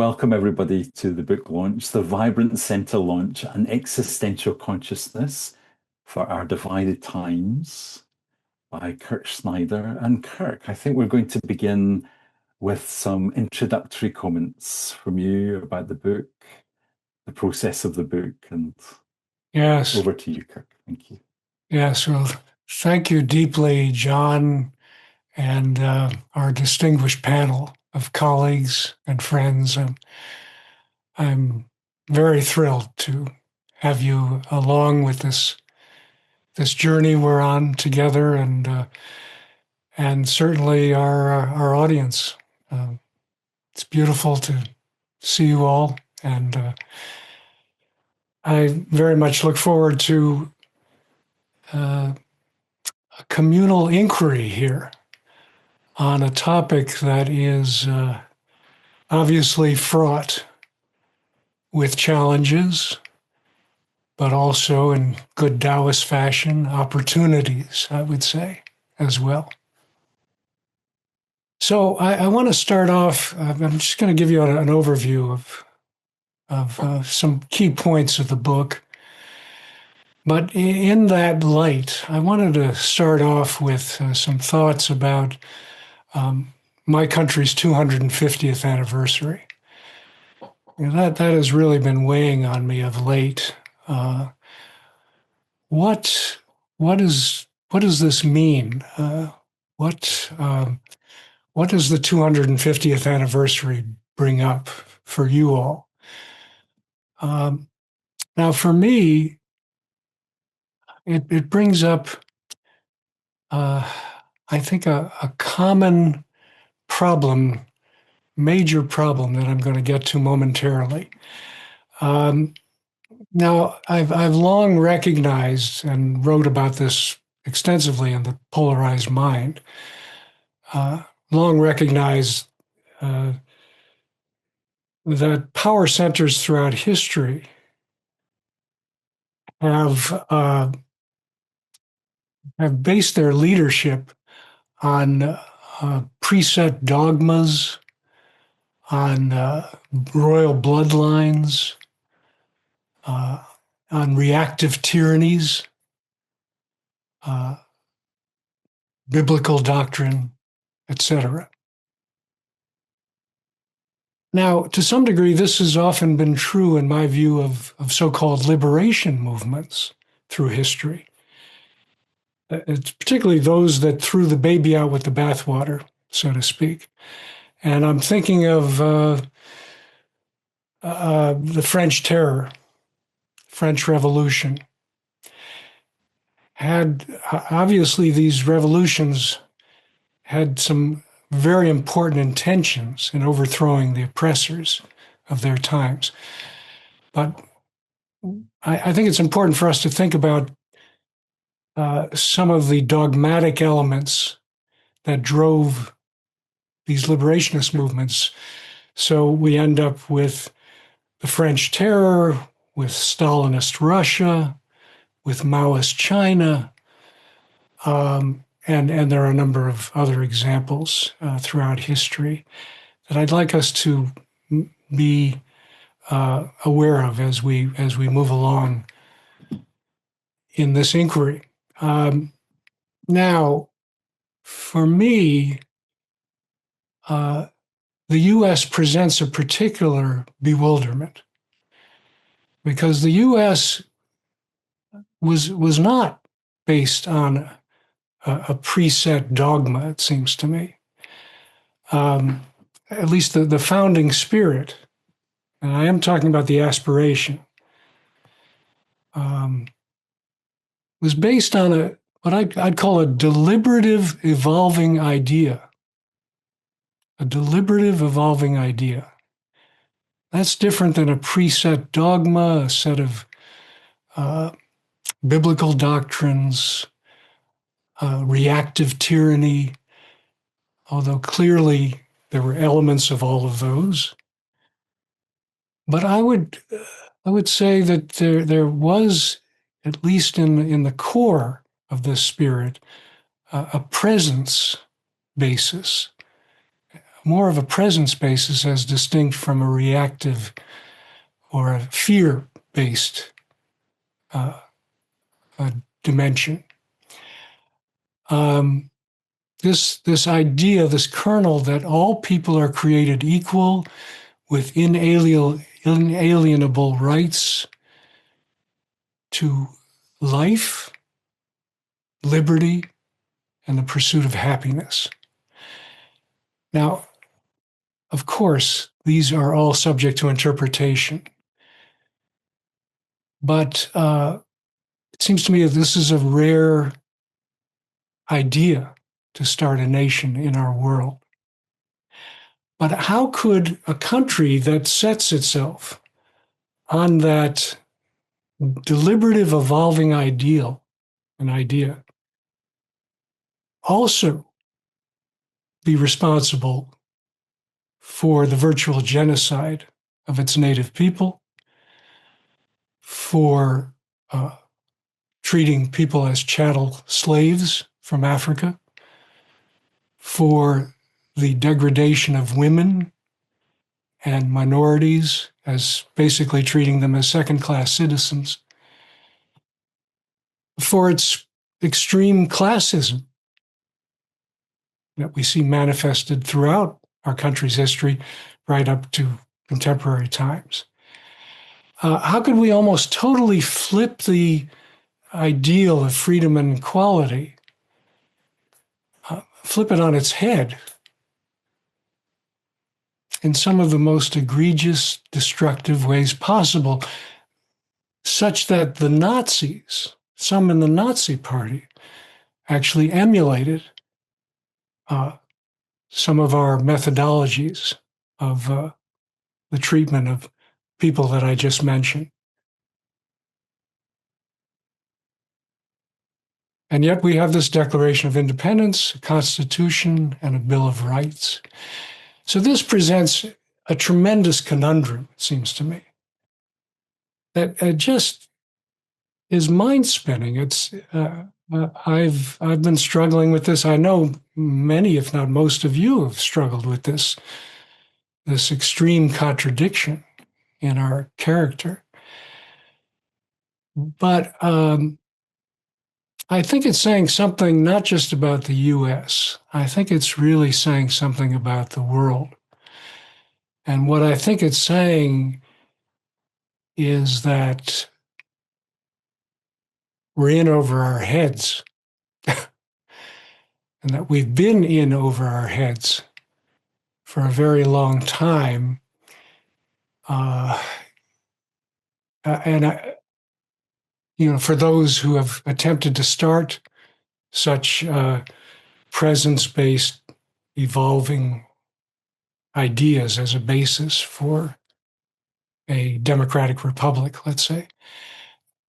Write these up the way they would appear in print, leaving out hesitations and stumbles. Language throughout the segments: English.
welcome everybody to the book launch, The Vibrant Centre Launch, An Existential Consciousness for Our Divided Times by Kirk Schneider. And Kirk, I think we're going to begin with some introductory comments from you about the book, the process of the book, and Yes. over to you, Kirk. Thank you. Yes. Well, thank you deeply, John, and our distinguished panel of colleagues and friends. I'm very thrilled to have you along with this journey we're on together, and certainly our audience. It's beautiful to see you all, and I very much look forward to a communal inquiry here on a topic that is obviously fraught with challenges, but also in good Taoist fashion, opportunities, I would say, as well. So I want to start off, I'm just going to give you an overview of some key points of the book. But in that light, I wanted to start off with some thoughts about my country's 250th anniversary. That has really been weighing on me of late. What does this mean? What does the 250th anniversary bring up for you all? Now, for me, it brings up, I think, a common problem, major problem that I'm going to get to momentarily. Now, I've long recognized and wrote about this extensively in The Polarized Mind, long recognized that power centers throughout history have based their leadership on preset dogmas, on royal bloodlines, on reactive tyrannies, biblical doctrine, etc. Now, to some degree, this has often been true in my view of so-called liberation movements through history. It's particularly those that threw the baby out with the bathwater, so to speak. And I'm thinking of the French Terror, French Revolution. Obviously, these revolutions had some very important intentions in overthrowing the oppressors of their times. But I think it's important for us to think about some of the dogmatic elements that drove these liberationist movements. So we end up with the French Terror, with Stalinist Russia, with Maoist China, and there are a number of other examples throughout history that I'd like us to be aware of as we move along in this inquiry. Now, for me, the U.S. presents a particular bewilderment because the U.S. was not based on a preset dogma, it seems to me. At least the founding spirit, and I am talking about the aspiration, was based on what I'd call a deliberative evolving idea. A deliberative evolving idea. That's different than a preset dogma, a set of biblical doctrines, reactive tyranny, although clearly there were elements of all of those. But I would say that there was, at least in the core of this spirit, a presence basis, more of a presence basis as distinct from a reactive or a fear-based dimension. This idea, this kernel that all people are created equal with inalienable rights to life, liberty, and the pursuit of happiness. Now, of course, these are all subject to interpretation. But it seems to me that this is a rare idea to start a nation in our world. But how could a country that sets itself on that deliberative, evolving ideal, an idea, also be responsible for the virtual genocide of its native people, for treating people as chattel slaves from Africa, for the degradation of women and minorities, as basically treating them as second-class citizens, for its extreme classism that we see manifested throughout our country's history, right up to contemporary times. How could we almost totally flip the ideal of freedom and equality, flip it on its head in some of the most egregious, destructive ways possible, such that the Nazis, some in the Nazi Party, actually emulated some of our methodologies of the treatment of people that I just mentioned. And yet we have this Declaration of Independence, a Constitution, and a Bill of Rights. So this presents a tremendous conundrum, it seems to me, that just is mind-spinning. It's I've been struggling with this. I know many, if not most of you, have struggled with this extreme contradiction in our character. But I think it's saying something not just about the U.S. I think it's really saying something about the world. And what I think it's saying is that we're in over our heads, and that we've been in over our heads for a very long time. For those who have attempted to start such presence-based, evolving ideas as a basis for a democratic republic, let's say.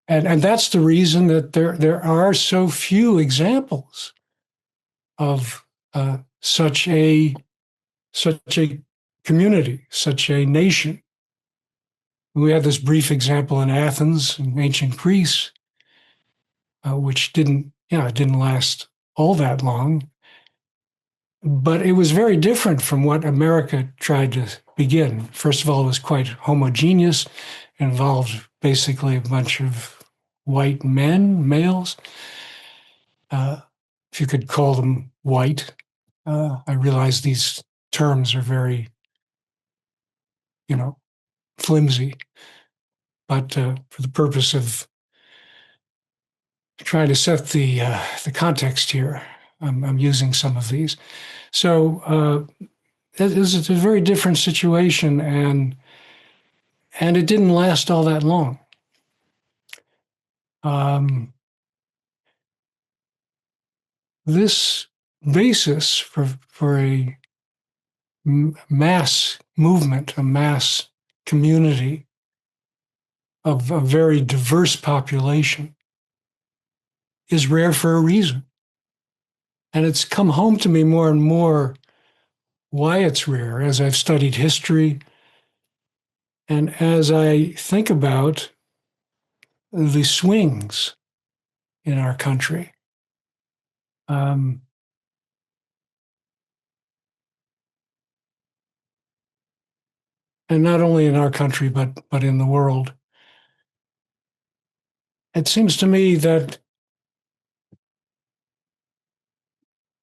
And that's the reason that there are so few examples of such a community, such a nation. We had this brief example in Athens in ancient Greece, which didn't last all that long. But it was very different from what America tried to begin. First of all, it was quite homogeneous, involved basically a bunch of white men, males, if you could call them white. I realize these terms are very, flimsy, but for the purpose of trying to set the context here, I'm using some of these. So it's a very different situation, and it didn't last all that long. This basis for a mass movement, a mass community of a very diverse population is rare for a reason. And it's come home to me more and more why it's rare as I've studied history and as I think about the swings in our country. and not only in our country, but in the world. It seems to me that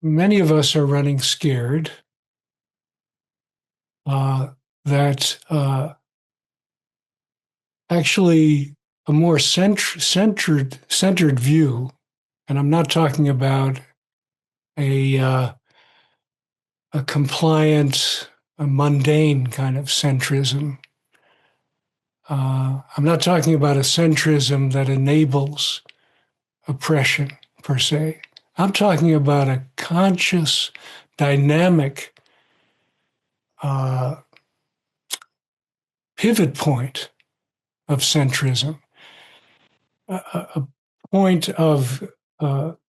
many of us are running scared, that actually a more centered view, and I'm not talking about a compliant, a mundane kind of centrism. I'm not talking about a centrism that enables oppression per se. I'm talking about a conscious, dynamic pivot point of centrism, a point of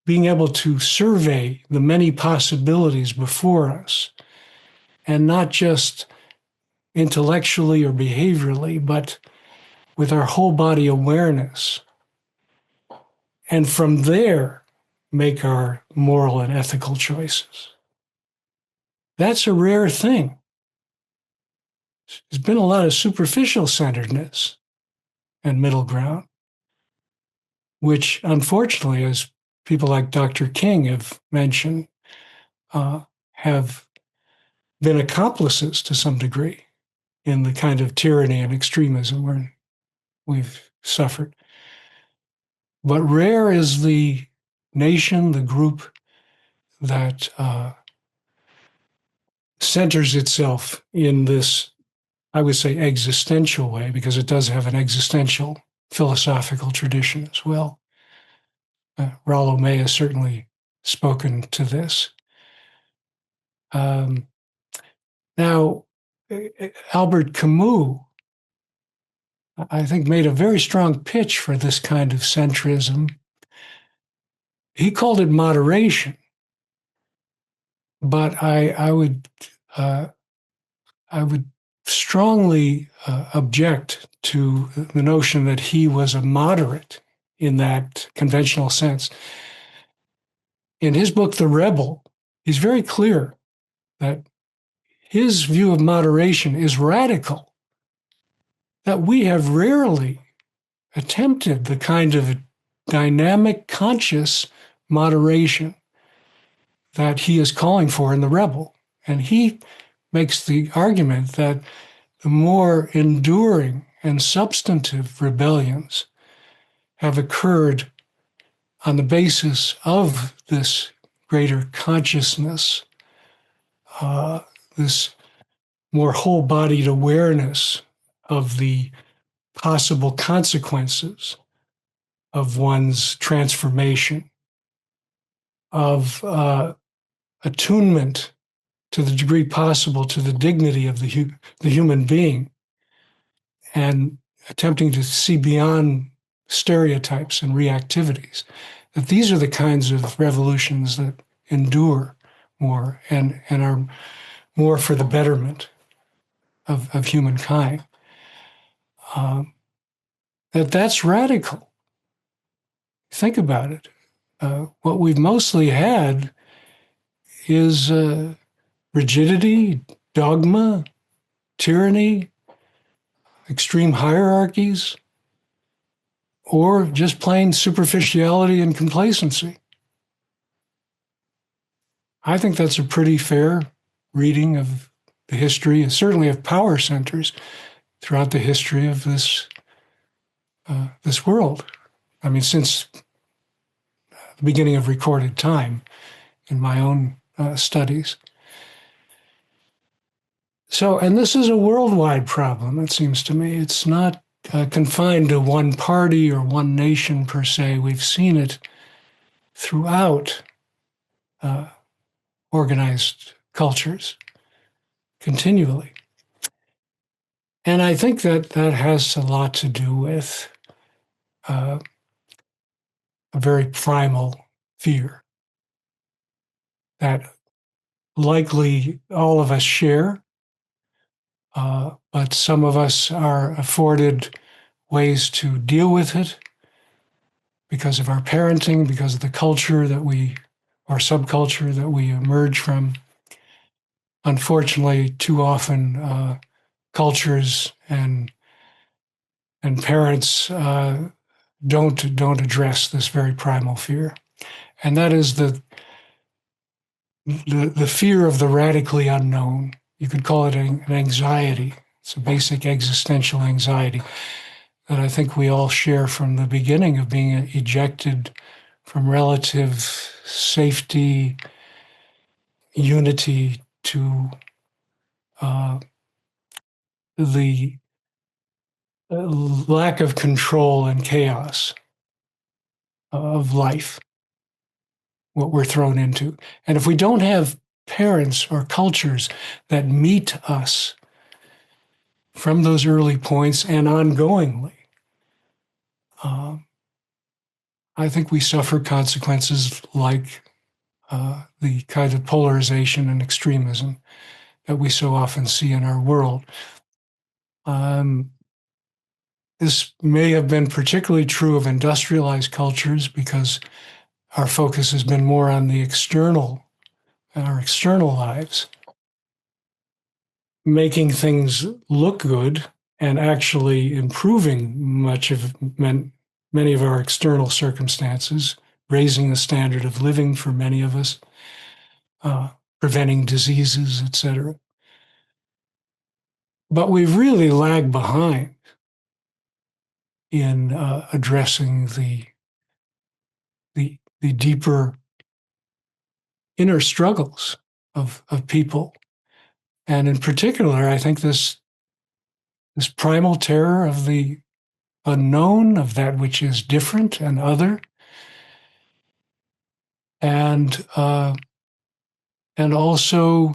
being able to survey the many possibilities before us, and not just intellectually or behaviorally, but with our whole body awareness. And from there, make our moral and ethical choices. That's a rare thing. There's been a lot of superficial centeredness and middle ground, which unfortunately, as people like Dr. King have mentioned, have been accomplices to some degree in the kind of tyranny and extremism we've suffered. But rare is the nation, the group that centers itself in this, I would say, existential way, because it does have an existential philosophical tradition as well. Rollo May has certainly spoken to this. Now, Albert Camus, I think, made a very strong pitch for this kind of centrism. He called it moderation, but I would strongly object to the notion that he was a moderate in that conventional sense. In his book, The Rebel, he's very clear that his view of moderation is radical, that we have rarely attempted the kind of dynamic, conscious moderation that he is calling for in The Rebel. And he makes the argument that the more enduring and substantive rebellions have occurred on the basis of this greater consciousness, this more whole-bodied awareness of the possible consequences of one's transformation, of attunement to the degree possible to the dignity of the human being, and attempting to see beyond stereotypes and reactivities, that these are the kinds of revolutions that endure more and are more for the betterment of humankind. That's radical. Think about it. What we've mostly had is rigidity, dogma, tyranny, extreme hierarchies, or just plain superficiality and complacency. I think that's a pretty fair reading of the history, and certainly of power centers throughout the history of this world. I mean, since the beginning of recorded time in my own studies. So, and this is a worldwide problem, it seems to me. It's not confined to one party or one nation per se. We've seen it throughout organized cultures continually. And I think that has a lot to do with a very primal fear that likely all of us share, but some of us are afforded ways to deal with it because of our parenting, because of the culture that or subculture that we emerge from. Unfortunately, too often cultures and parents don't address this very primal fear, and that is the fear of the radically unknown. You could call it an anxiety. It's a basic existential anxiety that I think we all share from the beginning of being ejected from relative safety, unity to the lack of control and chaos of life, what we're thrown into. And if we don't have parents or cultures that meet us from those early points and ongoingly, I think we suffer consequences like the kind of polarization and extremism that we so often see in our world. This may have been particularly true of industrialized cultures because our focus has been more on the our external lives, making things look good and actually improving many of our external circumstances, raising the standard of living for many of us, preventing diseases, etc. But we've really lagged behind in addressing the deeper inner struggles of people. And in particular, I think this primal terror of the unknown, of that which is different and other, and also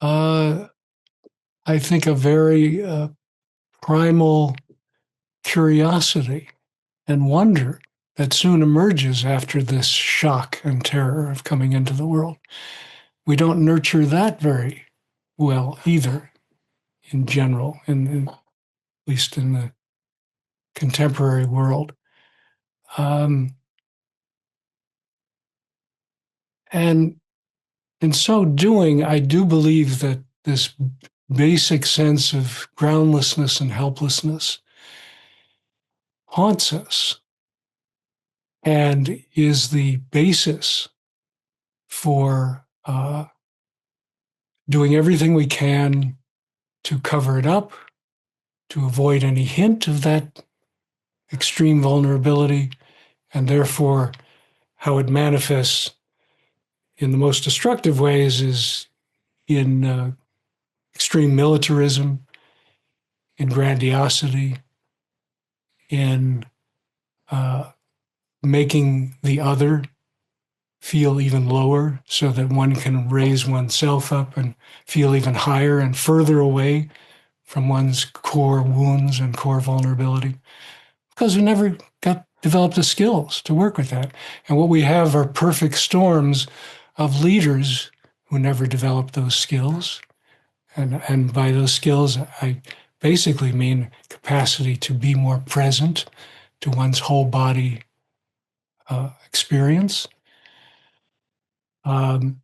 I think a very primal curiosity and wonder that soon emerges after this shock and terror of coming into the world. We don't nurture that very well either, in general, at least in the contemporary world. And in so doing, I do believe that this basic sense of groundlessness and helplessness haunts us and is the basis for doing everything we can to cover it up, to avoid any hint of that extreme vulnerability, and therefore how it manifests in the most destructive ways is in extreme militarism, in grandiosity, in making the other feel even lower so that one can raise oneself up and feel even higher and further away from one's core wounds and core vulnerability, because we never developed the skills to work with that. And what we have are perfect storms of leaders who never developed those skills. And by those skills, I basically mean capacity to be more present to one's whole body experience. And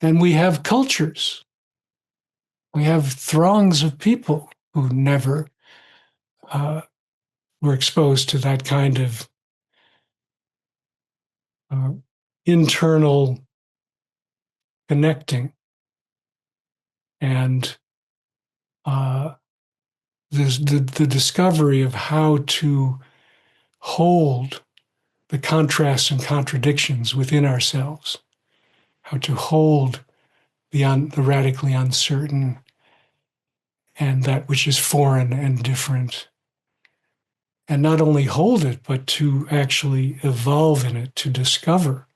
we have cultures. We have throngs of people who never were exposed to that kind of internal connecting. And the discovery of how to hold the contrasts and contradictions within ourselves, how to hold the radically uncertain and that which is foreign and different. And not only hold it, but to actually evolve in it, to discover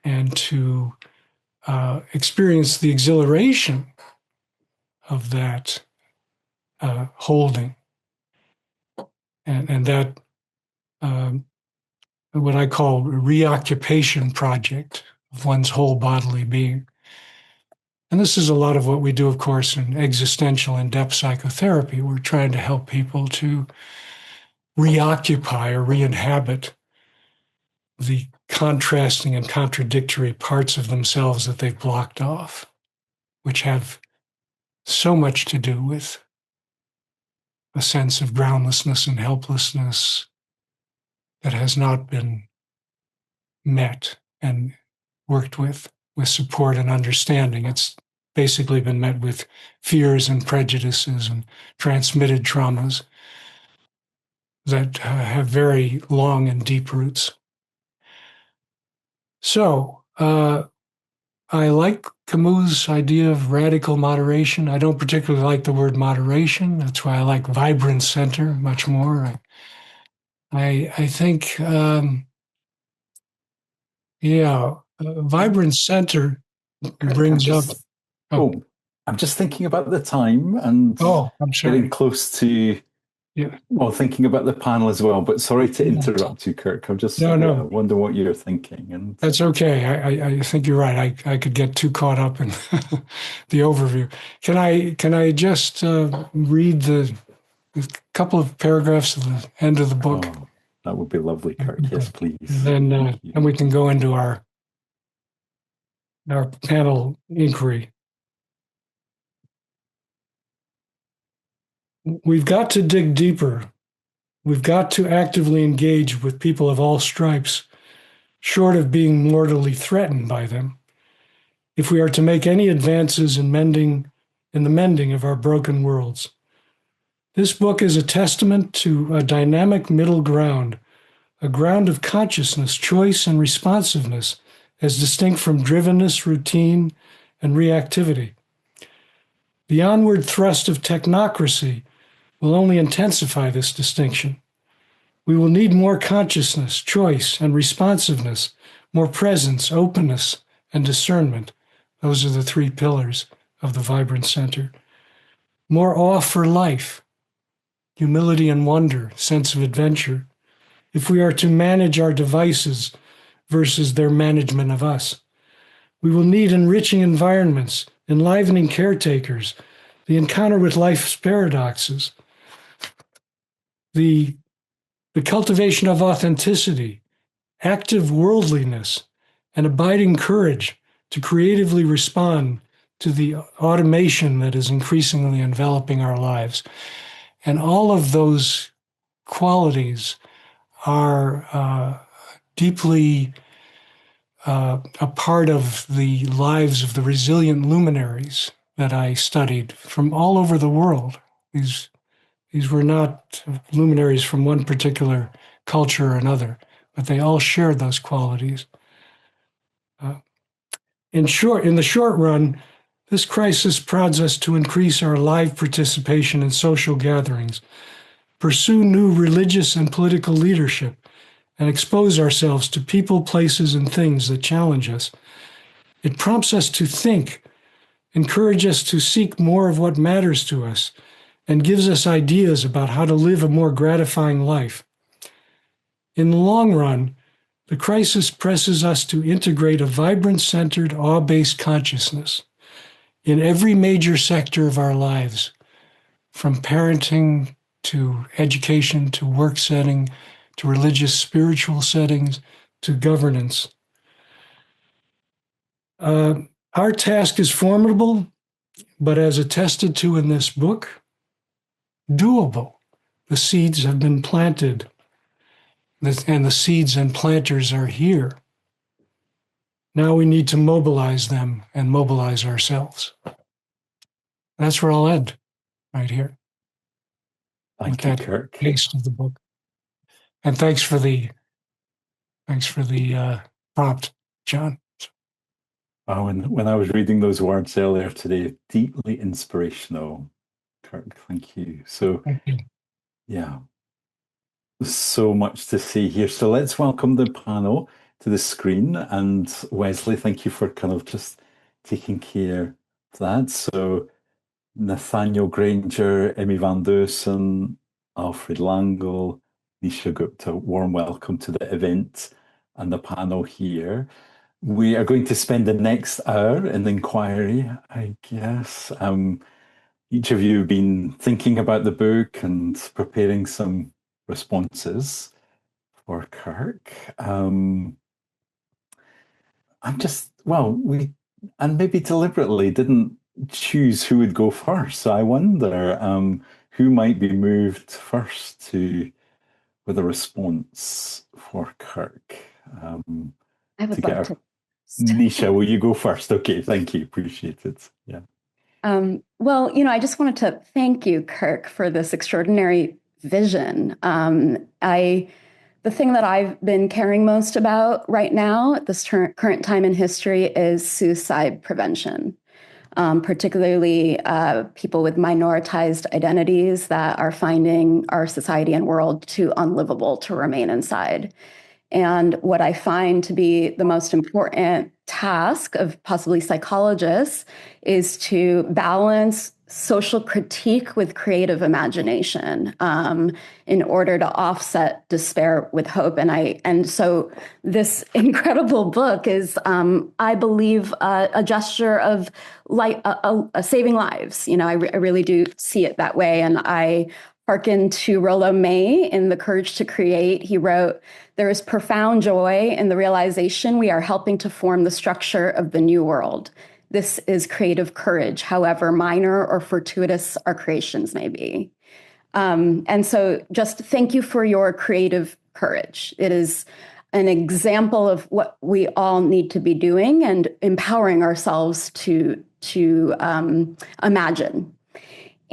and to experience the exhilaration of that holding. And that, what I call a reoccupation project of one's whole bodily being. And this is a lot of what we do, of course, in existential and depth psychotherapy. We're trying to help people to reoccupy or re-inhabit the contrasting and contradictory parts of themselves that they've blocked off, which have so much to do with a sense of groundlessness and helplessness that has not been met and worked with support and understanding. It's basically been met with fears and prejudices and transmitted traumas that have very long and deep roots. So, I like Camus' idea of radical moderation. I don't particularly like the word moderation. That's why I like vibrant center much more. I think, vibrant center Kirk, I'm brings up. just Oh, oh, I'm just thinking about the time and I'm getting sorry. close to Yeah, well, thinking about the panel as well. But sorry to interrupt you, Kirk. I'm just no, wonder what you're thinking. And that's okay. I think you're right. I could get too caught up in the overview. Can I just read the couple of paragraphs at the end of the book? oh, that would be lovely, Kirk. Yes, And please. then Thank you. and we can go into our panel inquiry. We've got to dig deeper. We've got to actively engage with people of all stripes, short of being mortally threatened by them, if we are to make any advances in the mending of our broken worlds. This book is a testament to a dynamic middle ground, a ground of consciousness, choice, and responsiveness, as distinct from drivenness, routine, and reactivity. The onward thrust of technocracy will only intensify this distinction. We will need more consciousness, choice, and responsiveness, more presence, openness, and discernment. Those are the three pillars of the Vibrant Center. More awe for life, humility and wonder, sense of adventure, if we are to manage our devices versus their management of us. We will need enriching environments, enlivening caretakers, the encounter with life's paradoxes, the cultivation of authenticity, active worldliness, and abiding courage to creatively respond to the automation that is increasingly enveloping our lives. And all of those qualities are deeply a part of the lives of the resilient luminaries that I studied from all over the world. These were not luminaries from one particular culture or another, but they all shared those qualities. In the short run, this crisis prods us to increase our live participation in social gatherings, pursue new religious and political leadership, and expose ourselves to people, places, and things that challenge us. It prompts us to think, encourage us to seek more of what matters to us, and gives us ideas about how to live a more gratifying life. In the long run, the crisis presses us to integrate a vibrant, centered, awe-based consciousness in every major sector of our lives, from parenting to education to work setting to religious, spiritual settings to governance. Our task is formidable, but as attested to in this book, doable. The seeds have been planted, and the seeds and planters are here. Now we need to mobilize them and mobilize ourselves. That's where I'll end, right here. Thank you, Kirk. Taste of the book. And thanks for the prompt, John. Oh, when I was reading those words earlier today, deeply inspirational, Kirk. Thank you. So, Thank you. yeah, so much to see here. So let's welcome the panel to the screen. And Wesley, thank you for kind of just taking care of that. So Nathaniel Granger, Emmy Van Deurzen, Alfried Langle, Nisha Gupta, warm welcome to the event and the panel here. We are going to spend the next hour in the inquiry, I guess. Each of you have been thinking about the book and preparing some responses for Kirk. I'm just, well, we, and maybe deliberately didn't choose who would go first. So I wonder who might be moved first to with a response for Kirk. Um, I to would get love our to. Nisha, will you go first? Okay, thank you. Appreciate it. Yeah. Well, I just wanted to thank you, Kirk, for this extraordinary vision. The thing that I've been caring most about right now at this current time in history is suicide prevention, particularly people with minoritized identities that are finding our society and world too unlivable to remain inside. And what I find to be the most important task of possibly psychologists is to balance social critique with creative imagination in order to offset despair with hope. And so this incredible book is, I believe, a gesture of saving lives. I really do see it that way, and I hearken to Rollo May in The Courage to Create. He wrote, "There is profound joy in the realization we are helping to form the structure of the new world. This is creative courage, however minor or fortuitous our creations may be." And so just thank you for your creative courage. It is an example of what we all need to be doing and empowering ourselves to imagine.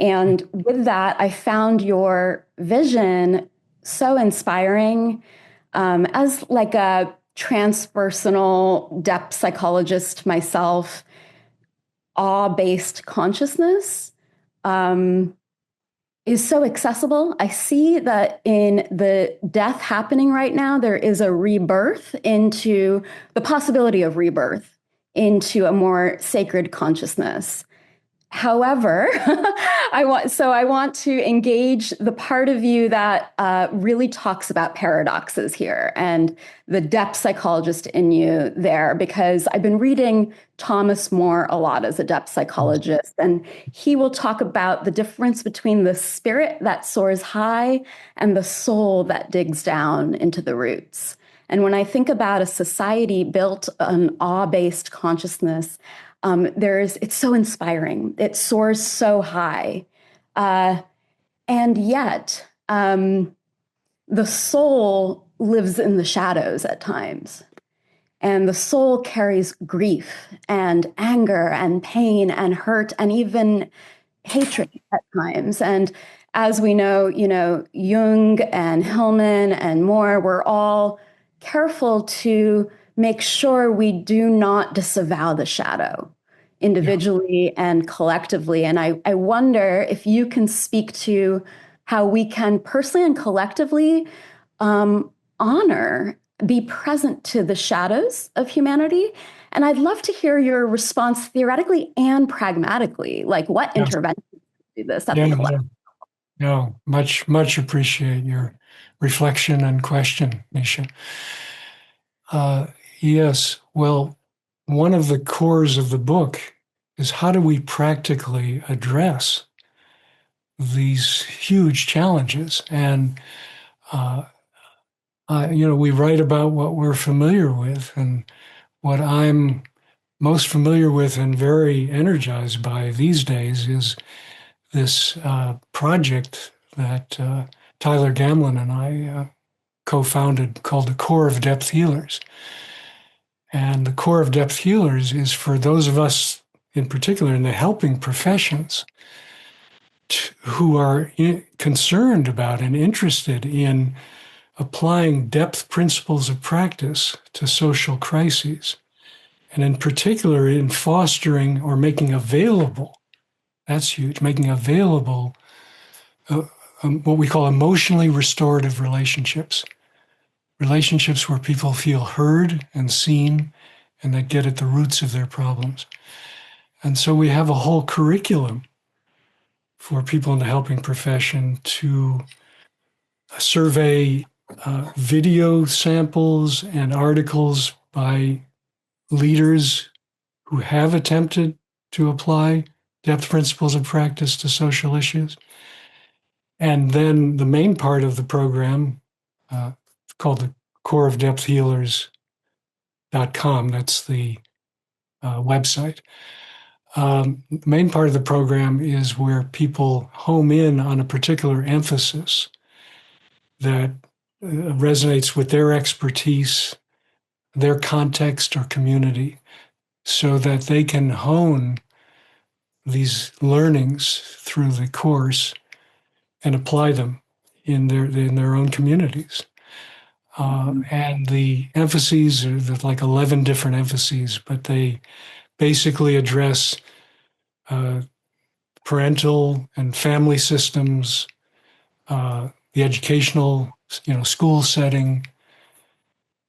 And with that, I found your vision so inspiring. As like a transpersonal depth psychologist myself, awe-based consciousness is so accessible. I see that in the death happening right now, there is a rebirth into the possibility of rebirth into a more sacred consciousness. However, I want to engage the part of you that really talks about paradoxes here and the depth psychologist in you there, because I've been reading Thomas More a lot as a depth psychologist, and he will talk about the difference between the spirit that soars high and the soul that digs down into the roots. And when I think about a society built on awe-based consciousness, it's so inspiring. It soars so high. And yet, the soul lives in the shadows at times. And the soul carries grief and anger and pain and hurt and even hatred at times. And as we know, Jung and Hillman and more, we're all careful to make sure we do not disavow the shadow individually and collectively. And I wonder if you can speak to how we can personally and collectively honor, be present to the shadows of humanity. And I'd love to hear your response theoretically and pragmatically, like what Yeah, interventions do this at yeah, the yeah. collective. No, much appreciate your reflection and question, Nisha. Uh, yes, well, one of the cores of the book is how do we practically address these huge challenges? And uh, we write about what we're familiar with, and what I'm most familiar with and very energized by these days is this project that Tyler Gamlin and I co-founded called the Core of Depth Healers. And the Core of Depth Healers is for those of us in particular in the helping professions who are concerned about and interested in applying depth principles of practice to social crises, and in particular in fostering or making available, that's huge, making available what we call emotionally restorative relationships. Relationships where people feel heard and seen and that get at the roots of their problems. And so we have a whole curriculum for people in the helping profession to survey video samples and articles by leaders who have attempted to apply depth principles of practice to social issues. And then the main part of the program, called the Core of Depth Healers.com, that's the website, The main part of the program is where people home in on a particular emphasis that resonates with their expertise, their context or community, so that they can hone these learnings through the course and apply them in their own communities. And the emphases are like 11 different emphases, but they basically address parental and family systems, the educational, school setting,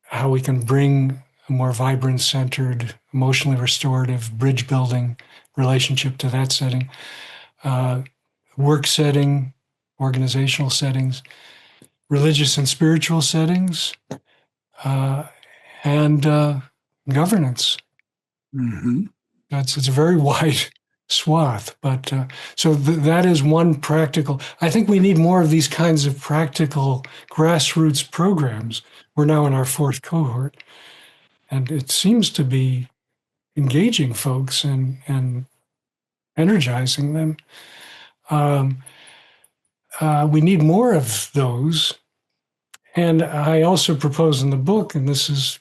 how we can bring a more vibrant, centered, emotionally restorative, bridge building relationship to that setting, work setting, organizational settings, religious and spiritual settings, and governance. Mm-hmm. It's a very wide swath, but so that is one practical. I think we need more of these kinds of practical grassroots programs. We're now in our fourth cohort, and it seems to be engaging folks and energizing them. We need more of those. And I also propose in the book, and this is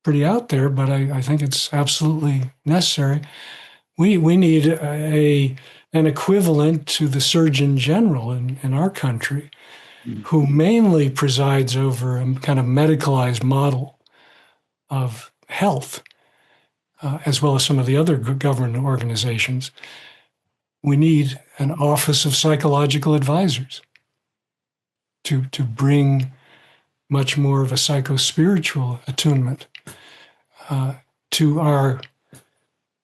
pretty out there, but I think it's absolutely necessary. We need an equivalent to the Surgeon General in our country, who mainly presides over a kind of medicalized model of health, as well as some of the other government organizations. We need an Office of Psychological Advisors to bring much more of a psycho-spiritual attunement to our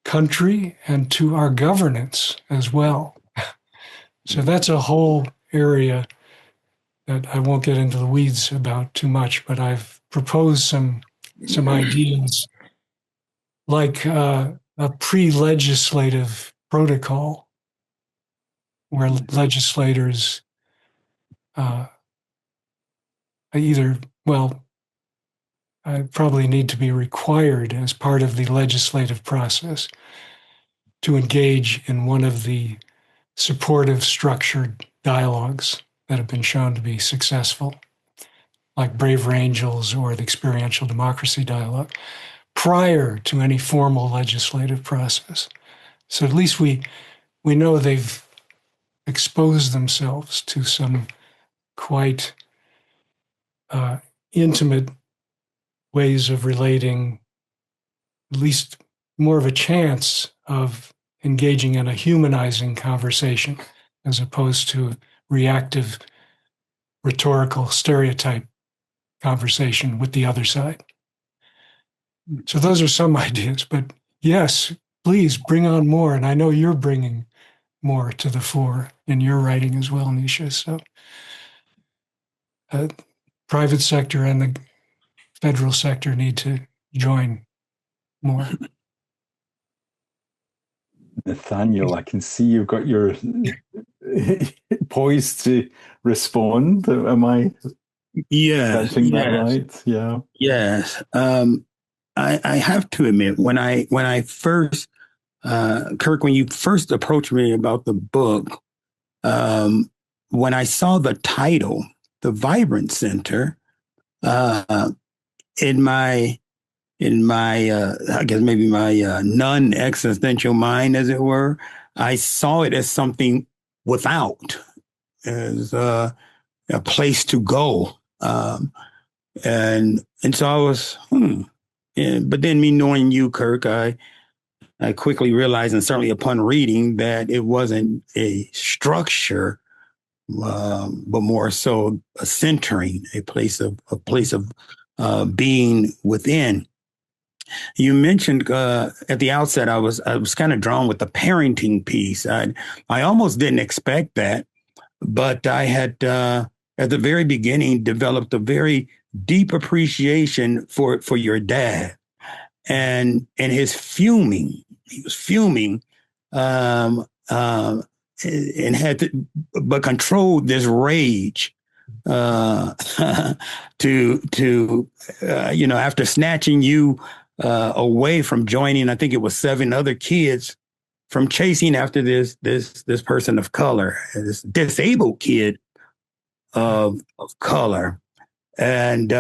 country and to our governance as well. So that's a whole area that I won't get into the weeds about too much, but I've proposed some ideas like a pre-legislative protocol where legislators I probably need to be required as part of the legislative process to engage in one of the supportive structured dialogues that have been shown to be successful, like Braver Angels or the Experiential Democracy Dialogue, prior to any formal legislative process. So at least we know they've exposed themselves to some quite intimate ways of relating, at least more of a chance of engaging in a humanizing conversation as opposed to reactive, rhetorical, stereotype conversation with the other side. So those are some ideas, but yes, please bring on more. And I know you're bringing more to the fore in your writing as well, Nisha. So private sector and the federal sector need to join more. Nathaniel, I can see you've got your poised to respond. Am I catching that right? Yeah. Yes. I have to admit, when I first, Kirk, when you first approached me about the book, when I saw the title, The Vibrant Center, in my I guess maybe my non-existential mind, as it were, I saw it as something without, as a place to go, and so I was, but then me knowing you, Kirk, I quickly realized, and certainly upon reading, that it wasn't a structure, but more so a centering, a place of being within. You mentioned at the outset, I was kind of drawn with the parenting piece. I almost didn't expect that, but I had at the very beginning developed a very deep appreciation for your dad and his fuming. He was fuming, and had to, but controlled this rage to after snatching you away from joining, I think it was 7 other kids from chasing after this person of color, this disabled kid of color, and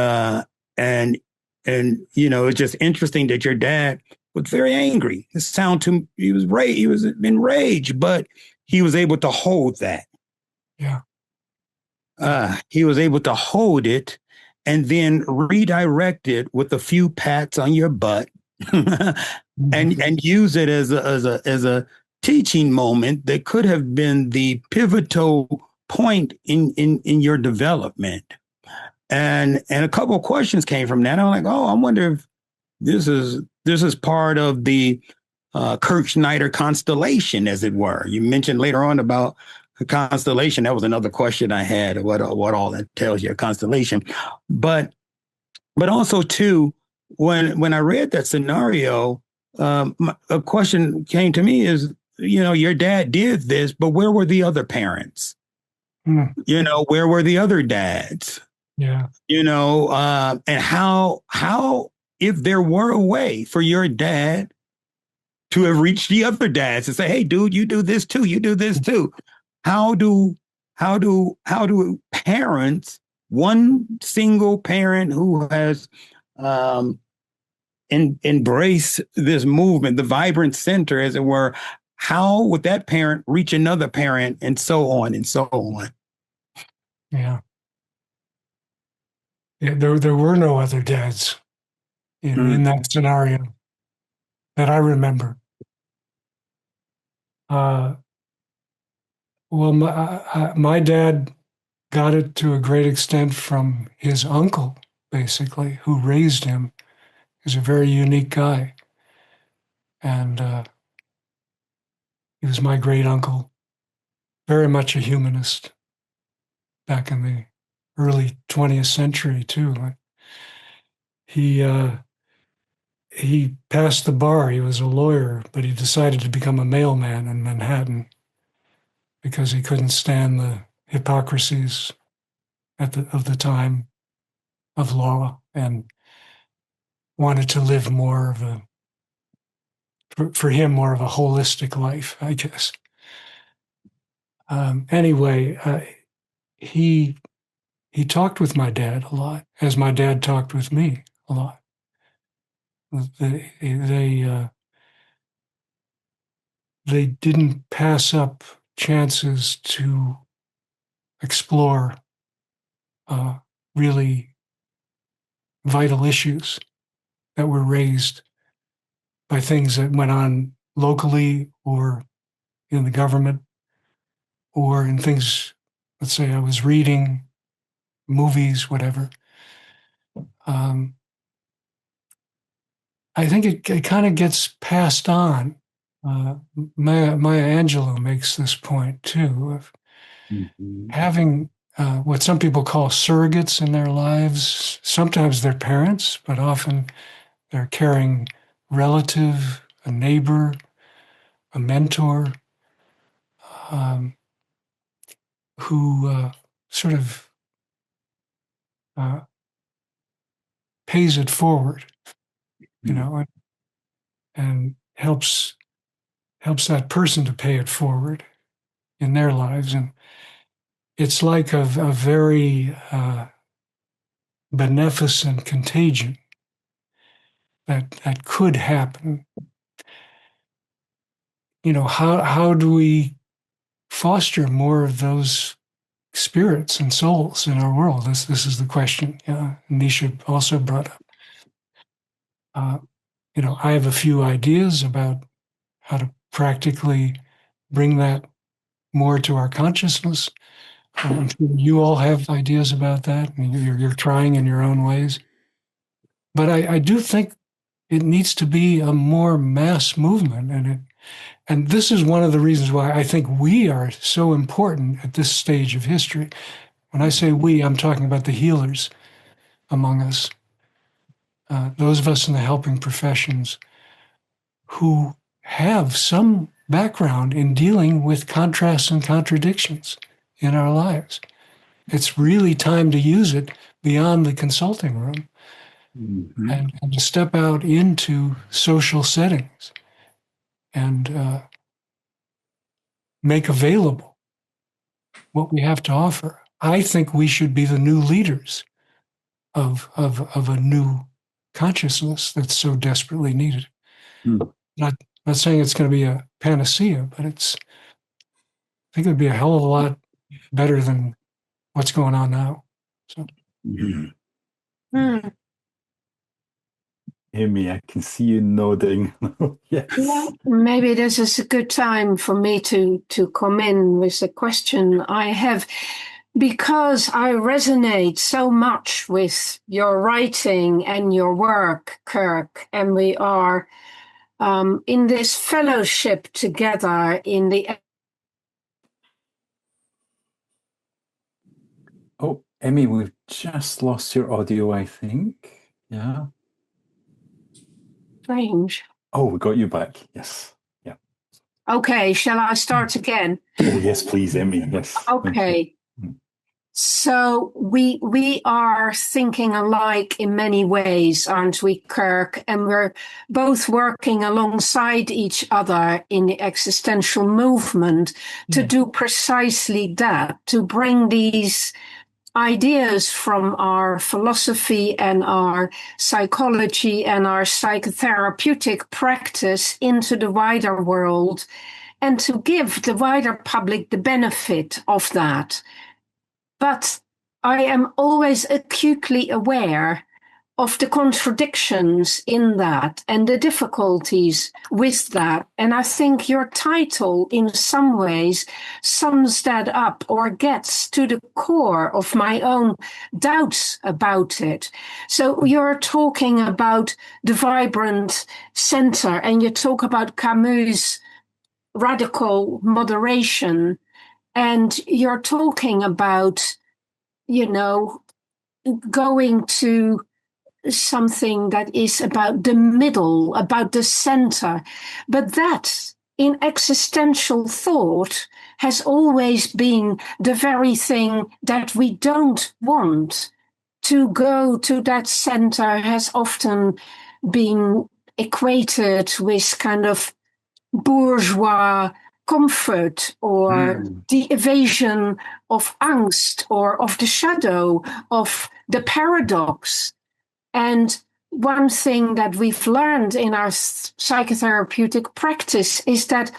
it's just interesting that your dad was very angry. He was enraged, but he was able to hold that. Yeah. He was able to hold it and then redirect it with a few pats on your butt and use it as a teaching moment that could have been the pivotal point in your development. And a couple of questions came from that. I'm like, oh, I wonder if this is part of the Kirk Schneider constellation, as it were. You mentioned later on about the constellation. That was another question I had. What all that tells you, a constellation, but also too, when I read that scenario, a question came to me is, your dad did this, but where were the other parents? Where were the other dads? Yeah. And how, if there were a way for your dad to have reached the other dads and say, hey, dude, you do this too. You do this too. How do parents, one single parent who has embraced this movement, the vibrant center, as it were, how would that parent reach another parent, and so on and so on? Yeah. Yeah, there were no other dads in that scenario that I remember. Well, my dad got it to a great extent from his uncle, basically, who raised him. He's a very unique guy. And he was my great uncle, very much a humanist back in the early 20th century, too. He passed the bar. He was a lawyer, but he decided to become a mailman in Manhattan because he couldn't stand the hypocrisies of the time of law and wanted to live more of for him, more of a holistic life, I guess. Anyway, he talked with my dad a lot, as my dad talked with me a lot. They didn't pass up chances to explore really vital issues that were raised by things that went on locally or in the government or in things, let's say I was reading, movies, whatever. I think it kind of gets passed on. Maya Angelou makes this point too, of having what some people call surrogates in their lives. Sometimes they're parents, but often they're a caring relative, a neighbor, a mentor, who sort of pays it forward, and helps that person to pay it forward in their lives. And it's like a very beneficent contagion that could happen. How do we foster more of those spirits and souls in our world? This is the question Nisha also brought up. I have a few ideas about how to practically bring that more to our consciousness. I'm sure you all have ideas about that. I mean, you're trying in your own ways. But I do think it needs to be a more mass movement. And this is one of the reasons why I think we are so important at this stage of history. When I say we, I'm talking about the healers among us, those of us in the helping professions who have some background in dealing with contrasts and contradictions in our lives. It's really time to use it beyond the consulting room and to step out into social settings and make available what we have to offer. I think we should be the new leaders of a new consciousness that's so desperately needed. Not saying it's going to be a panacea, but I think it would be a hell of a lot better than what's going on now. So. Emmy, I can see you nodding. Yes. Yeah, maybe this is a good time for me to come in with a question I have, because I resonate so much with your writing and your work, Kirk, and we are in this fellowship together in the... Oh, Emmy, we've just lost your audio, I think. Yeah. Strange. Oh, we got you back. Yes. Yeah. Okay, shall I start again? Oh, yes, please, Emmy. Yes. Okay. So we are thinking alike in many ways, aren't we, Kirk? And we're both working alongside each other in the existential movement to do precisely that, to bring these ideas from our philosophy and our psychology and our psychotherapeutic practice into the wider world, and to give the wider public the benefit of that. But I am always acutely aware of the contradictions in that and the difficulties with that. And I think your title in some ways sums that up or gets to the core of my own doubts about it. So you're talking about the vibrant center, and you talk about Camus' radical moderation, and you're talking about, going to something that is about the middle, about the center. But that, in existential thought, has always been the very thing that we don't want. To go to that center has often been equated with kind of bourgeois comfort or the evasion of angst or of the shadow of the paradox. And one thing that we've learned in our psychotherapeutic practice is that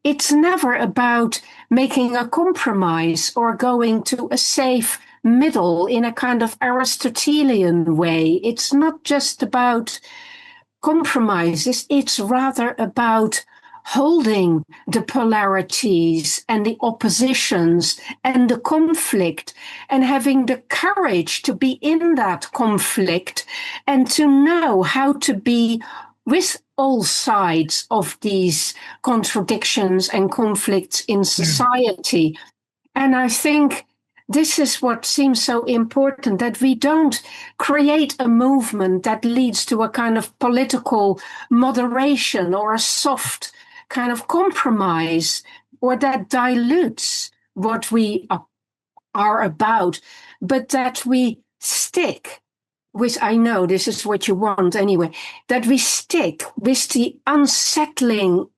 it's never about making a compromise or going to a safe middle in a kind of Aristotelian way. It's not just about compromises, it's rather about holding the polarities and the oppositions and the conflict, and having the courage to be in that conflict and to know how to be with all sides of these contradictions and conflicts in society. And I think this is what seems so important, that we don't create a movement that leads to a kind of political moderation or a soft kind of compromise, or that dilutes what we are about, but that we stick with, I know this is what you want anyway, that we stick with the unsettling,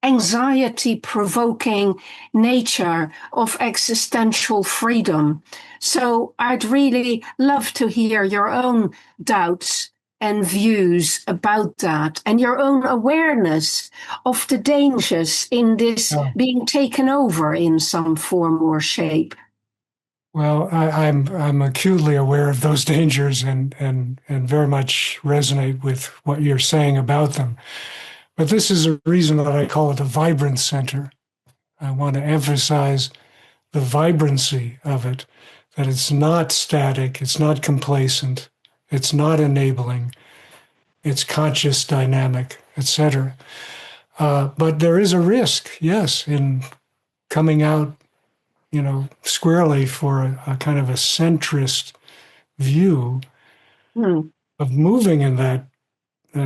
anxiety-provoking nature of existential freedom. So I'd really love to hear your own doubts and views about that, and your own awareness of the dangers in this being taken over in some form or shape. Well, I'm acutely aware of those dangers and very much resonate with what you're saying about them. But this is a reason that I call it a vibrant center. I want to emphasize the vibrancy of it, that it's not static, it's not complacent, it's not enabling, it's conscious, dynamic, etc. But there is a risk, yes, in coming out, squarely for a kind of a centrist view of moving in that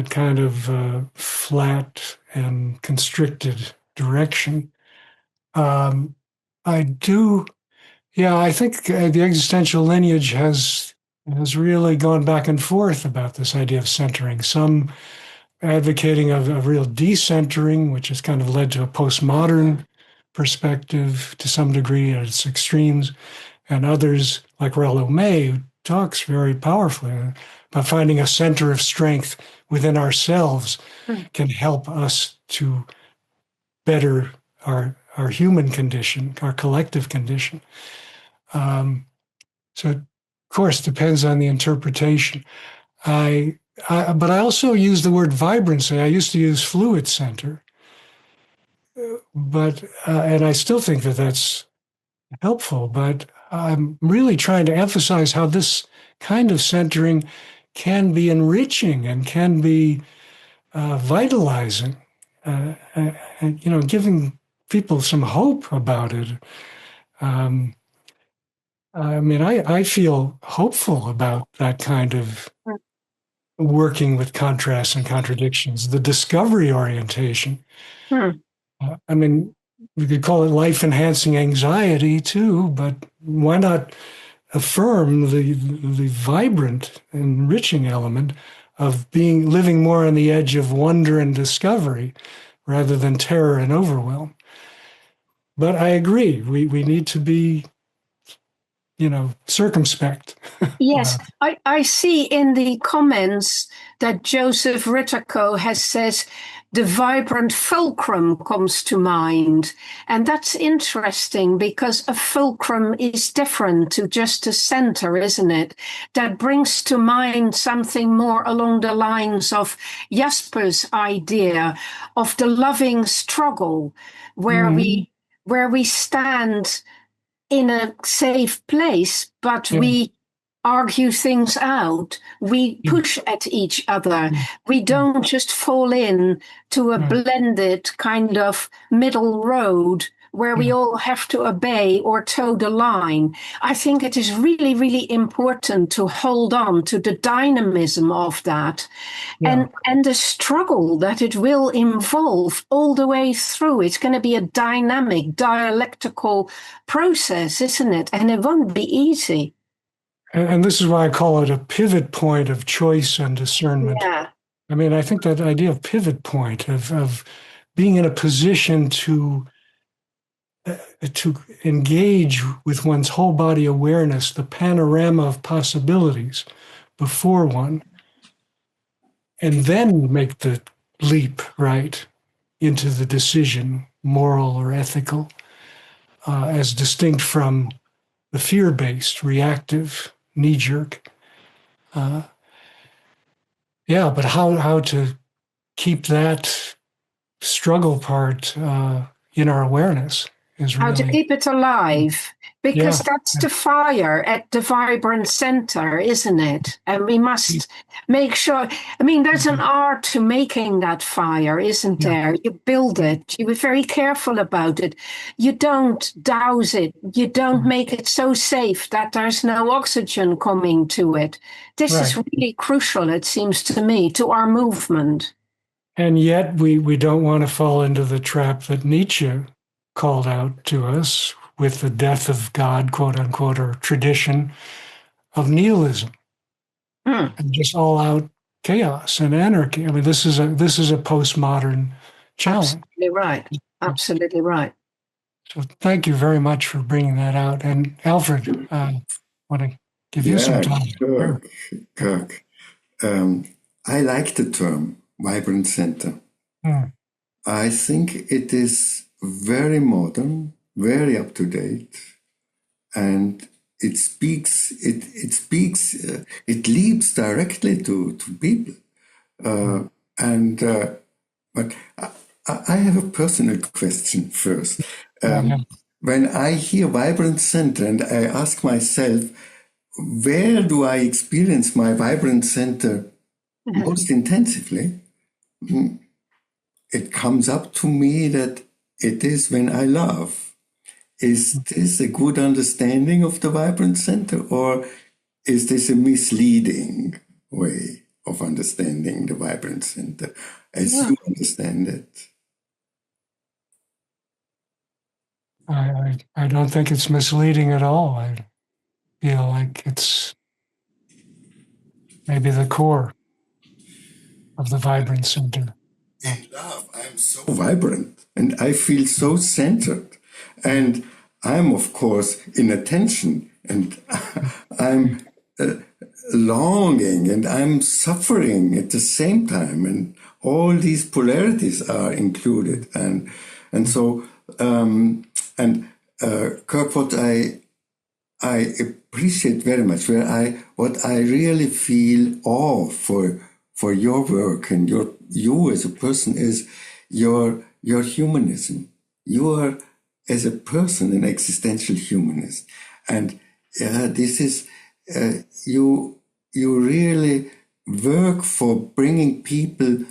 kind of flat and constricted direction. I think the existential lineage has really gone back and forth about this idea of centering. Some advocating of real decentering, which has kind of led to a postmodern perspective to some degree at its extremes, and others, like Rollo May, who talks very powerfully about finding a center of strength within ourselves can help us to better our human condition, our collective condition. So, of course, depends on the interpretation. But I also use the word vibrancy. I used to use fluid center, but and I still think that that's helpful. But I'm really trying to emphasize how this kind of centering can be enriching and can be vitalizing. Giving people some hope about it. I feel hopeful about that kind of working with contrasts and contradictions, the discovery orientation. We could call it life-enhancing anxiety too, but why not affirm the vibrant, enriching element of living more on the edge of wonder and discovery rather than terror and overwhelm? But I agree, we need to be, circumspect. Yes, I see in the comments that Joseph Ritterko has said the vibrant fulcrum comes to mind. And that's interesting because a fulcrum is different to just a center, isn't it? That brings to mind something more along the lines of Jasper's idea of the loving struggle, where we stand in a safe place, but we argue things out. We push at each other. We don't just fall in to a blended kind of middle road where we all have to obey or toe the line. I think it is really, really important to hold on to the dynamism of that and the struggle that it will involve all the way through. It's going to be a dynamic, dialectical process, isn't it? And it won't be easy. And this is why I call it a pivot point of choice and discernment. Yeah. I think that idea of pivot point, of being in a position to engage with one's whole body awareness, the panorama of possibilities before one, and then make the leap, right, into the decision, moral or ethical, as distinct from the fear-based, reactive, knee-jerk. But how to keep that struggle part in our awareness is how really... to keep it alive, because that's the fire at the vibrant center, isn't it? And we must make sure, there's an art to making that fire, isn't there? You build it, you are very careful about it. You don't douse it, you don't make it so safe that there's no oxygen coming to it. This is really crucial, it seems to me, to our movement. And yet we don't want to fall into the trap that Nietzsche called out to us with the death of God, quote unquote, or tradition of nihilism, and just all out chaos and anarchy. This is a postmodern challenge. Absolutely right. Absolutely right. So thank you very much for bringing that out. And Alfred, I want to give you some time. Kirk, I like the term vibrant center. I think it is very modern, very up to date, and it leaps directly to people. But I have a personal question first. When I hear vibrant center and I ask myself, where do I experience my vibrant center most intensively? It comes up to me that it is when I love. Is this a good understanding of the vibrant center, or is this a misleading way of understanding the vibrant center as you understand it? I don't think it's misleading at all. I feel like it's maybe the core of the vibrant center. in love, I'm so vibrant and I feel so centered. And I'm, of course, in attention and I'm longing and I'm suffering at the same time. And all these polarities are included. And so, Kirk, what I appreciate very much, what I really feel awe for your work and you as a person is your humanism. You are as a person an existential humanist, and this is you really work for bringing people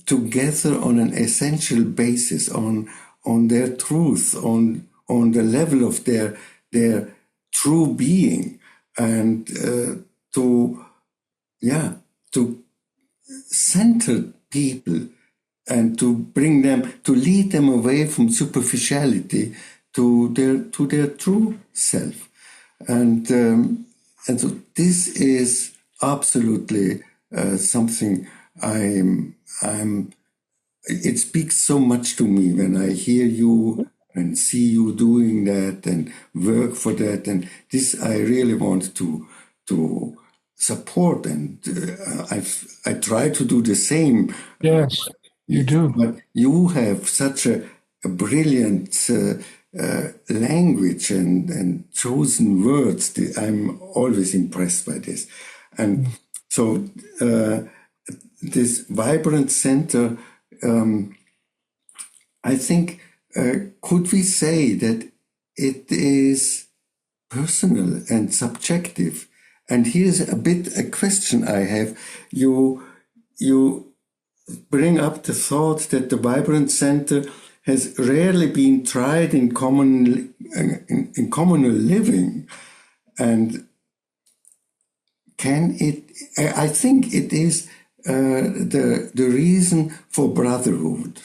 together on an essential basis, on their truth, on the level of their true being, and to center people and to bring them, to lead them away from superficiality to their true self. And so this is absolutely something it speaks so much to me when I hear you and see you doing that and work for that. And this I really want to support, and I try to do the same. Yes, you do. But you have such a brilliant language and chosen words. I'm always impressed by this. And so this vibrant center, I think, could we say that it is personal and subjective? And here's a question I have. You bring up the thought that the vibrant center has rarely been tried in communal living, and I think it is the reason for brotherhood,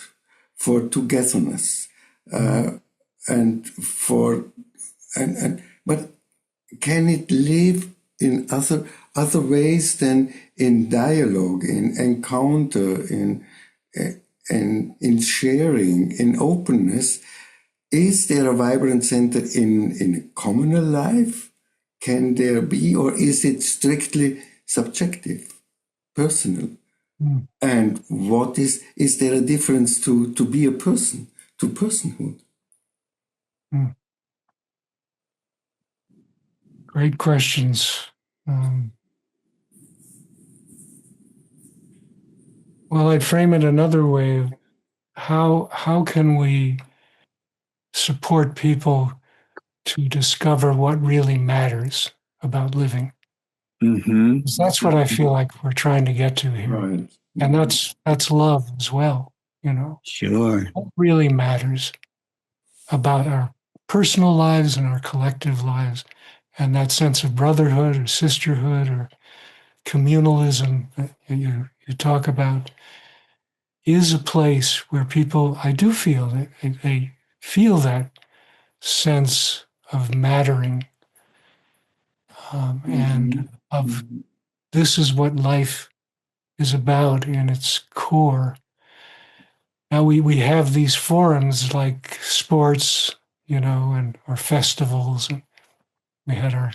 for togetherness, but can it live in other ways than in dialogue, in encounter, in sharing, in openness? Is there a vibrant center in a communal life? Can there be, or is it strictly subjective, personal? And what is there a difference to be a person, to personhood? Great questions. Well, I'd frame it another way. How can we support people to discover what really matters about living? Mm-hmm. That's what I feel like we're trying to get to here. Right. And that's love as well, Sure. What really matters about our personal lives and our collective lives, and that sense of brotherhood or sisterhood or communalism that you talk about is a place where people, I do feel that they feel that sense of mattering and of this is what life is about in its core. Now we have these forums like sports, and our festivals. And we had our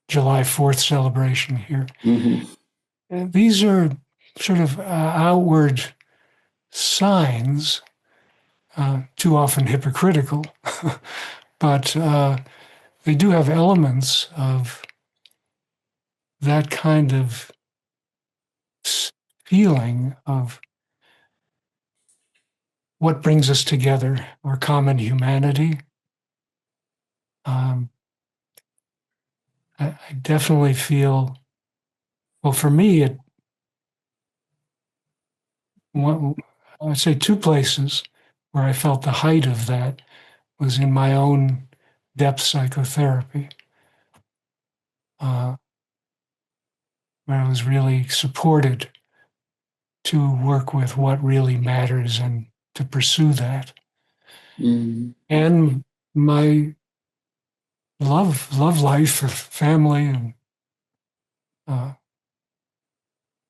July 4th celebration here. And these are sort of outward signs, too often hypocritical, but they do have elements of that kind of feeling of what brings us together, our common humanity. I definitely feel, well, for me, I'd say two places where I felt the height of that was in my own depth psychotherapy, where I was really supported to work with what really matters and to pursue that. And my love life, family, and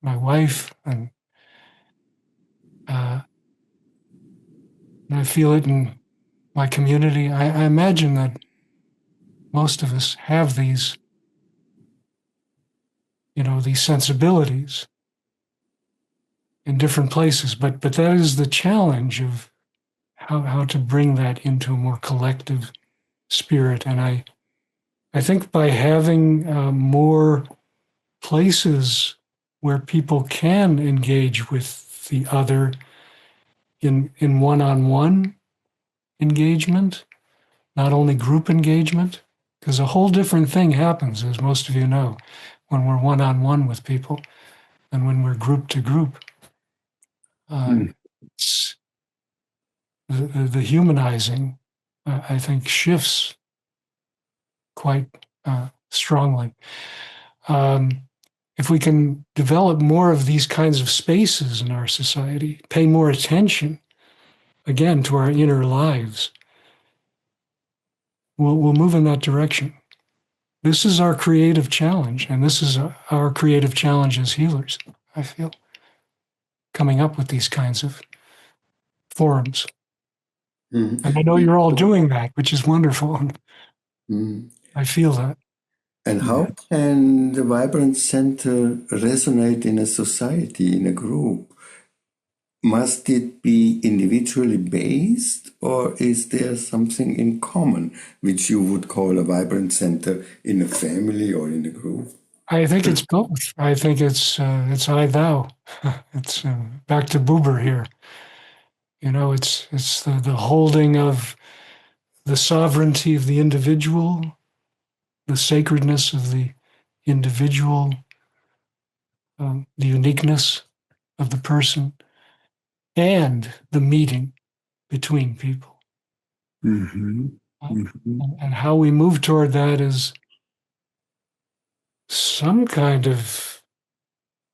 my wife, and And I feel it in my community. I imagine that most of us have these, these sensibilities in different places. But that is the challenge of how to bring that into a more collective spirit. And I think by having more places where people can engage with the other in one-on-one engagement, not only group engagement, because a whole different thing happens, as most of you know, when we're one-on-one with people than when we're group to group. It's the humanizing, I think, shifts quite strongly. If we can develop more of these kinds of spaces in our society, pay more attention, again, to our inner lives, we'll move in that direction. This is our creative challenge, and this is our creative challenge as healers, I feel, coming up with these kinds of forums. And I know you're all doing that, which is wonderful. I feel that. And how can the Vibrant Center resonate in a society, in a group? Must it be individually based, or is there something in common which you would call a Vibrant Center in a family or in a group? I think it's both. I think it's I thou. It's back to Buber here. It's the holding of the sovereignty of the individual, the sacredness of the individual, the uniqueness of the person, and the meeting between people. And how we move toward that is some kind of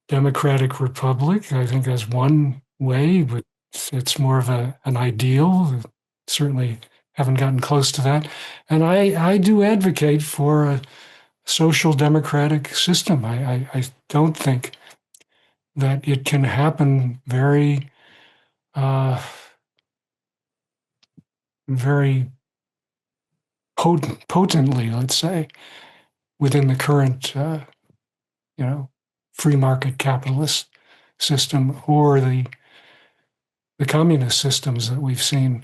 democratic republic. I think that's one way, but it's more of an ideal. Certainly haven't gotten close to that. And I do advocate for a social democratic system. I don't think that it can happen very potently, let's say, within the current, free market capitalist system or the communist systems that we've seen.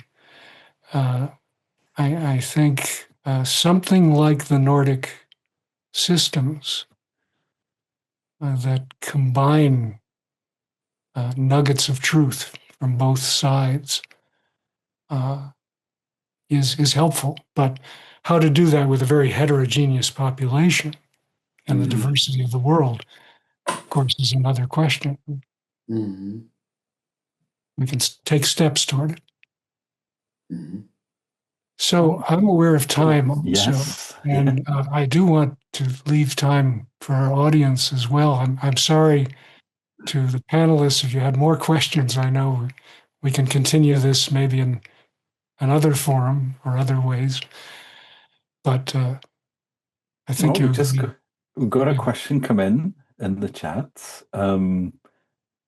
I think something like the Nordic systems that combine nuggets of truth from both sides is helpful. But how to do that with a very heterogeneous population and the diversity of the world, of course, is another question. We can take steps toward it. So I'm aware of time also, Yes. and I do want to leave time for our audience as well. I'm sorry to the panelists. If you had more questions, I know we can continue this maybe in another forum or other ways. But I think we've got a question come in the chat, and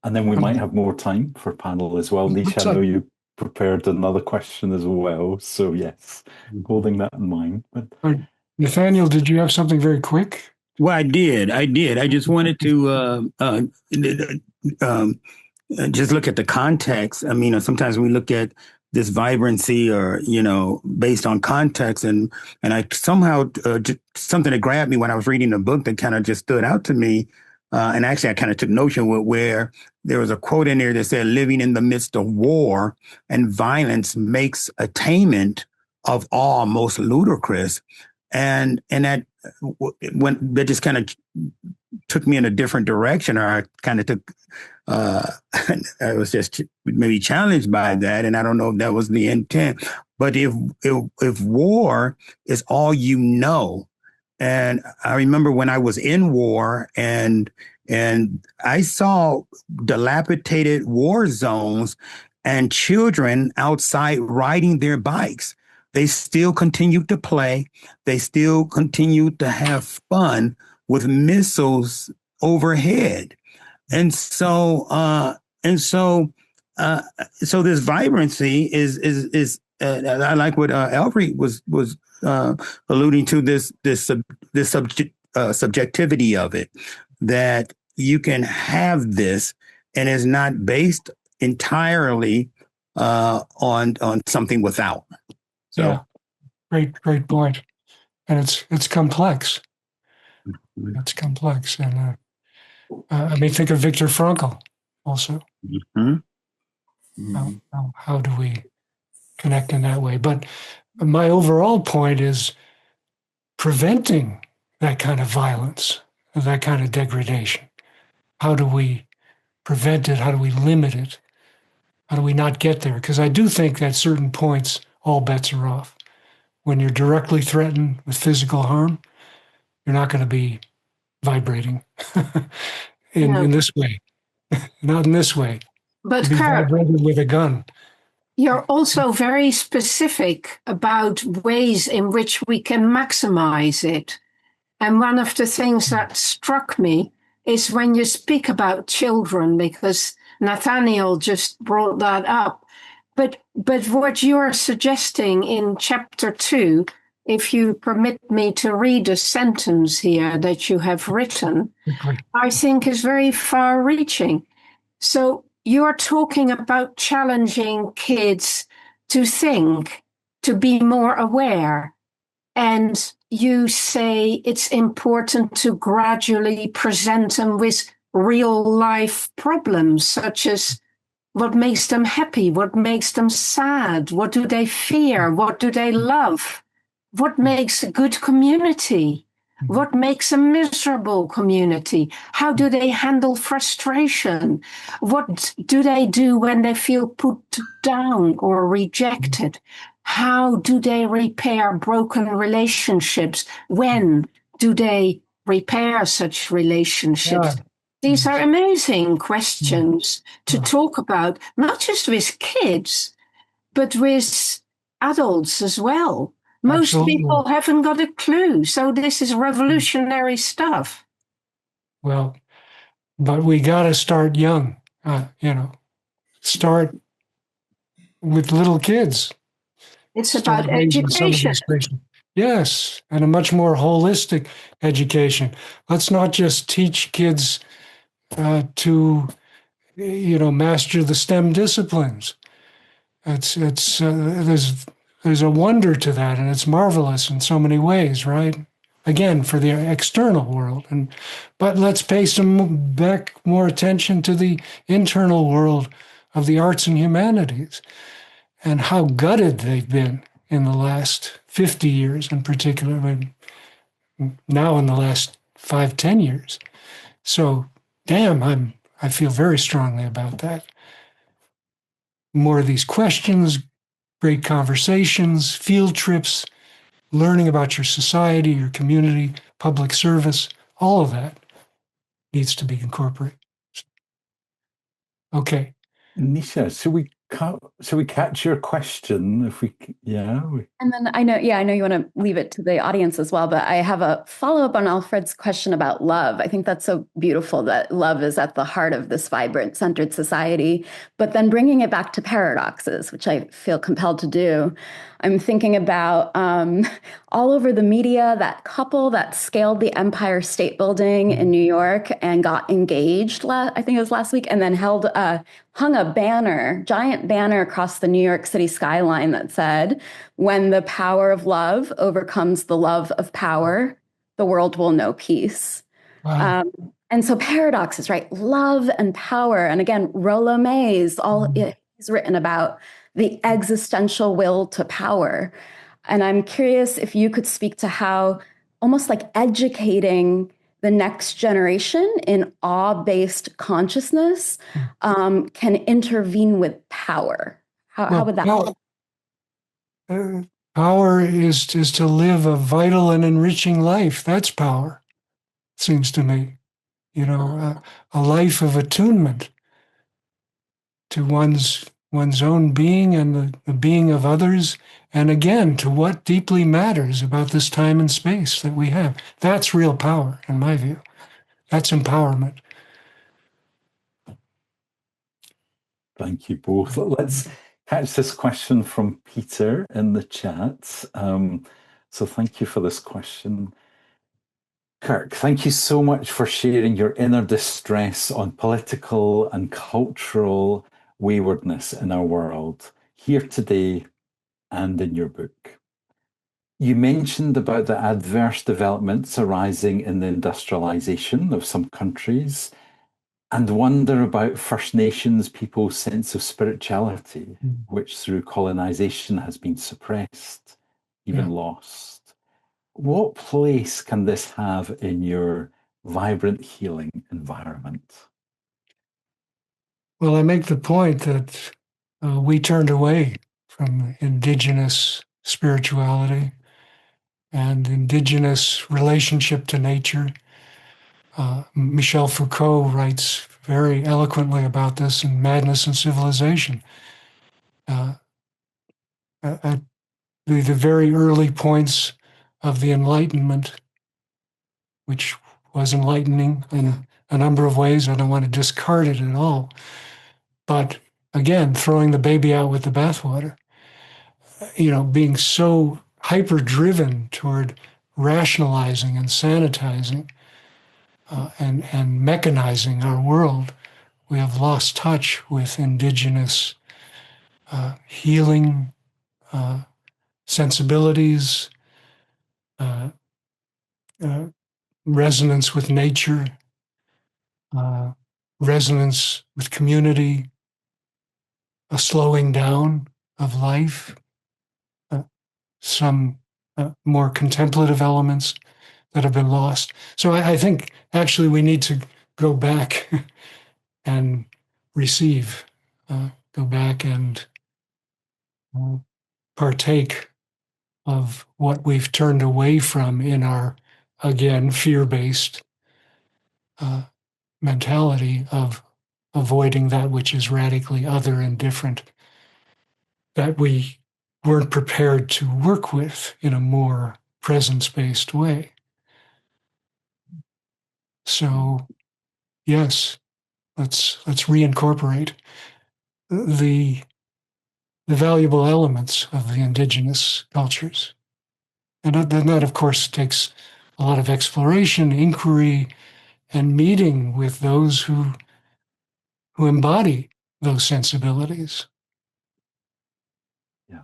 then we might have more time for panel as well. Nisha, I know you prepared another question as well, so yes, holding that in mind. But Nathaniel, did you have something very quick? Well, I did. I just wanted to just look at the context. I mean, sometimes we look at this vibrancy or, based on context. And I somehow, just something that grabbed me when I was reading the book that kind of just stood out to me. And actually, I kind of took notion where there was a quote in there that said, living in the midst of war and violence makes attainment of awe most ludicrous. And that just kind of took me in a different direction, or I kind of took, I was just maybe challenged by that. And I don't know if that was the intent, but if war is all you know, and I remember when I was in war and I saw dilapidated war zones and children outside riding their bikes. They still continued to play. They still continued to have fun with missiles overhead. And so so this vibrancy is I like what Alfried was alluding to, this subjectivity of it, that you can have this and is not based entirely on something without. So yeah, great point. And it's complex. It's complex, and I mean, think of Viktor Frankl also. Mm-hmm. How do we connect in that way? But my overall point is preventing that kind of violence, that kind of degradation. How do we prevent it? How do we limit it? How do we not get there? Because I do think at certain points, all bets are off. When you're directly threatened with physical harm, you're not going to be vibrating in this way. Not in this way. But Be Kirk, vibrating with a gun. you're also very specific about ways in which we can maximize it. And one of the things that struck me is when you speak about children, because Nathaniel just brought that up. But what you're suggesting in chapter 2, if you permit me to read a sentence here that you have written, I think is very far-reaching. So you're talking about challenging kids to think, to be more aware. And you say it's important to gradually present them with real life problems, such as what makes them happy, what makes them sad, what do they fear, what do they love, what makes a good community, what makes a miserable community, how do they handle frustration, what do they do when they feel put down or rejected, how do they repair broken relationships, when do they repair such relationships. These are amazing questions to talk about, not just with kids, but with adults as well. Most people haven't got a clue. So this is revolutionary stuff. Well, but we got to start young, start with little kids. It's about education. Yes, and a much more holistic education. Let's not just teach kids to master the STEM disciplines. There's a wonder to that, and it's marvelous in so many ways, right? Again, for the external world, but let's pay more attention to the internal world of the arts and humanities, and how gutted they've been in the last 50 years, in particular, now in the last 5-10 years. So, I feel very strongly about that. More of these questions, great conversations, field trips, learning about your society, your community, public service, all of that needs to be incorporated. Okay. Nisha, should we catch your question? And then I know you want to leave it to the audience as well, but I have a follow-up on Alfred's question about love. I think that's so beautiful that love is at the heart of this vibrant, centered society, but then bringing it back to paradoxes, which I feel compelled to do. I'm thinking about all over the media, that couple that scaled the Empire State Building in New York and got engaged, I think it was last week, and then hung a giant banner across the New York City skyline that said, "When the power of love overcomes the love of power, the world will know peace." Wow. And so paradoxes, right? Love and power. And again, Rollo Mays, he's written about the existential will to power. And I'm curious if you could speak to how almost like educating the next generation in awe-based consciousness can intervene with power. How would that work? Power is to live a vital and enriching life. That's power, seems to me. A life of attunement to one's own being and the being of others, and again, to what deeply matters about this time and space that we have. That's real power, in my view. That's empowerment. Thank you both. Let's catch this question from Peter in the chat. So thank you for this question. Kirk, thank you so much for sharing your inner distress on political and cultural waywardness in our world, here today and in your book. You mentioned about the adverse developments arising in the industrialization of some countries and wonder about First Nations people's sense of spirituality, which through colonization has been suppressed, even lost. What place can this have in your vibrant healing environment? Well, I make the point that we turned away from indigenous spirituality and indigenous relationship to nature. Michel Foucault writes very eloquently about this in Madness and Civilization. At the very early points of the Enlightenment, which was enlightening in a number of ways, I don't want to discard it at all. But again, throwing the baby out with the bathwater, being so hyper-driven toward rationalizing and sanitizing and mechanizing our world, we have lost touch with indigenous healing sensibilities, resonance with nature, resonance with community, a slowing down of life, some more contemplative elements that have been lost. So I think actually we need to go back and receive, go back and partake of what we've turned away from in our, again, fear-based mentality of avoiding that which is radically other and different, that we weren't prepared to work with in a more presence-based way. So, yes, let's reincorporate the valuable elements of the indigenous cultures. And that, of course, takes a lot of exploration, inquiry, and meeting with those who embody those sensibilities. Yeah.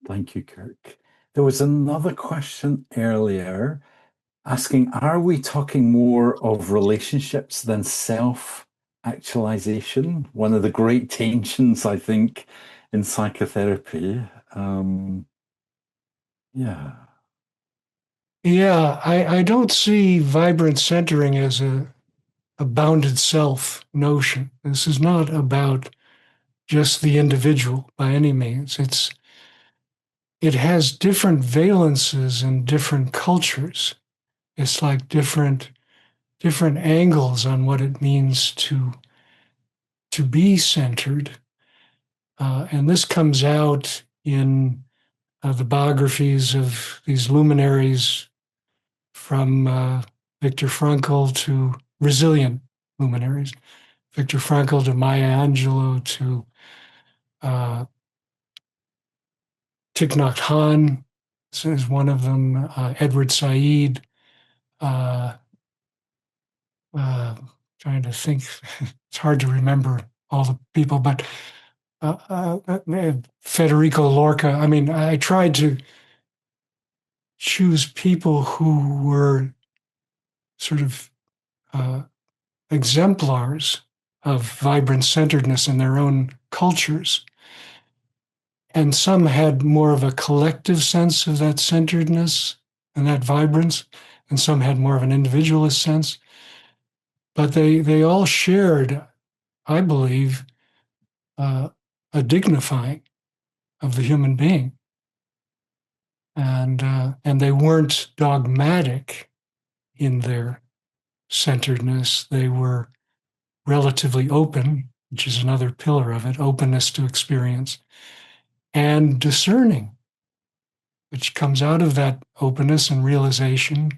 Thank you, Kirk. There was another question earlier asking, are we talking more of relationships than self-actualization? One of the great tensions, I think, in psychotherapy. Yeah, I don't see vibrant centering as a bounded self notion. This is not about just the individual by any means. It has different valences in different cultures. It's like different angles on what it means to be centered. And this comes out in the biographies of these luminaries from Viktor Frankl to resilient luminaries, Viktor Frankl to Maya Angelou to Thich Nhat Hanh is one of them, Edward Said. Trying to think, it's hard to remember all the people, but Federico Lorca. I mean, I tried to choose people who were sort of exemplars of vibrant centeredness in their own cultures. And some had more of a collective sense of that centeredness and that vibrance, and some had more of an individualist sense. But they all shared, I believe, a dignifying of the human being. And they weren't dogmatic in their centeredness. They were relatively open, which is another pillar of it, openness to experience, and discerning, which comes out of that openness and realization.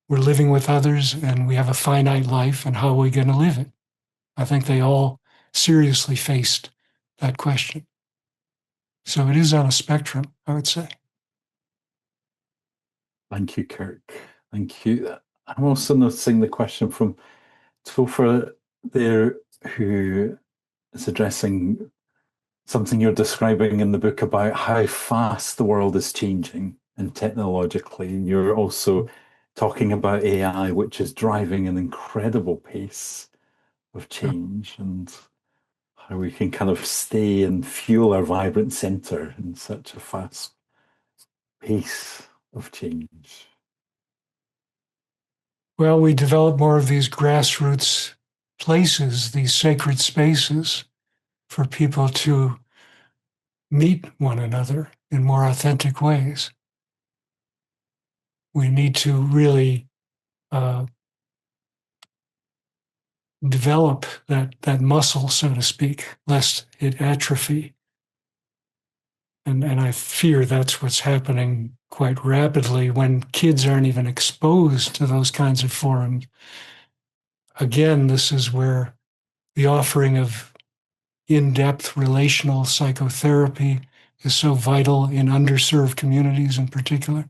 We're living with others and we have a finite life, and how are we going to live it? I think they all seriously faced that question. So it is on a spectrum, I would say. Thank you, Kirk. Thank you. I'm also noticing the question from Topher there, who is addressing something you're describing in the book about how fast the world is changing and technologically. You're also talking about AI, which is driving an incredible pace of change, and how we can kind of stay and fuel our vibrant center in such a fast pace of change. Well, we develop more of these grassroots places, these sacred spaces for people to meet one another in more authentic ways. We need to really develop that muscle, so to speak, lest it atrophy. And I fear that's what's happening quite rapidly when kids aren't even exposed to those kinds of forums. Again, this is where the offering of in-depth relational psychotherapy is so vital in underserved communities in particular,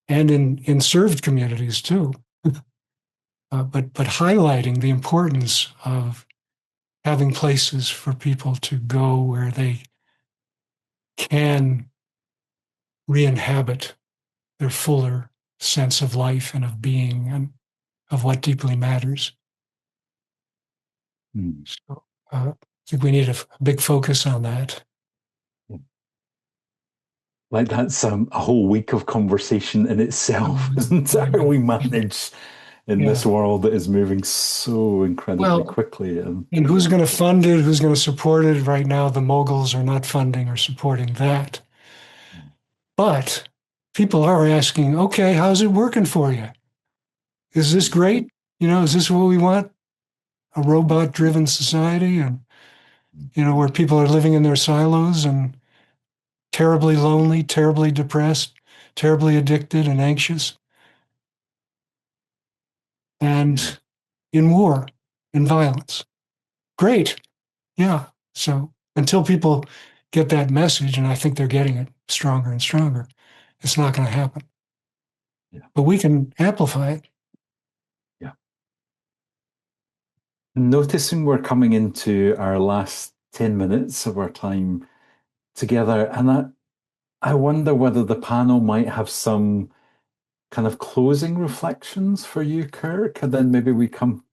and in served communities too. But highlighting the importance of having places for people to go where they can re-inhabit their fuller sense of life and of being and of what deeply matters. So I think we need a big focus on that. Like that's a whole week of conversation in itself, isn't it? How we manage in this world that is moving so incredibly quickly. And who's going to fund it? Who's going to support it? Right now, the moguls are not funding or supporting that. But people are asking, okay, how's it working for you? Is this great? Is this what we want? A robot-driven society, and where people are living in their silos and terribly lonely, terribly depressed, terribly addicted and anxious, and in war, in violence. Great. Yeah. So until people get that message, and I think they're getting it stronger and stronger, it's not going to happen. Yeah. But we can amplify it. Yeah. Noticing we're coming into our last 10 minutes of our time together, and I wonder whether the panel might have some kind of closing reflections for you, Kirk, and then maybe we come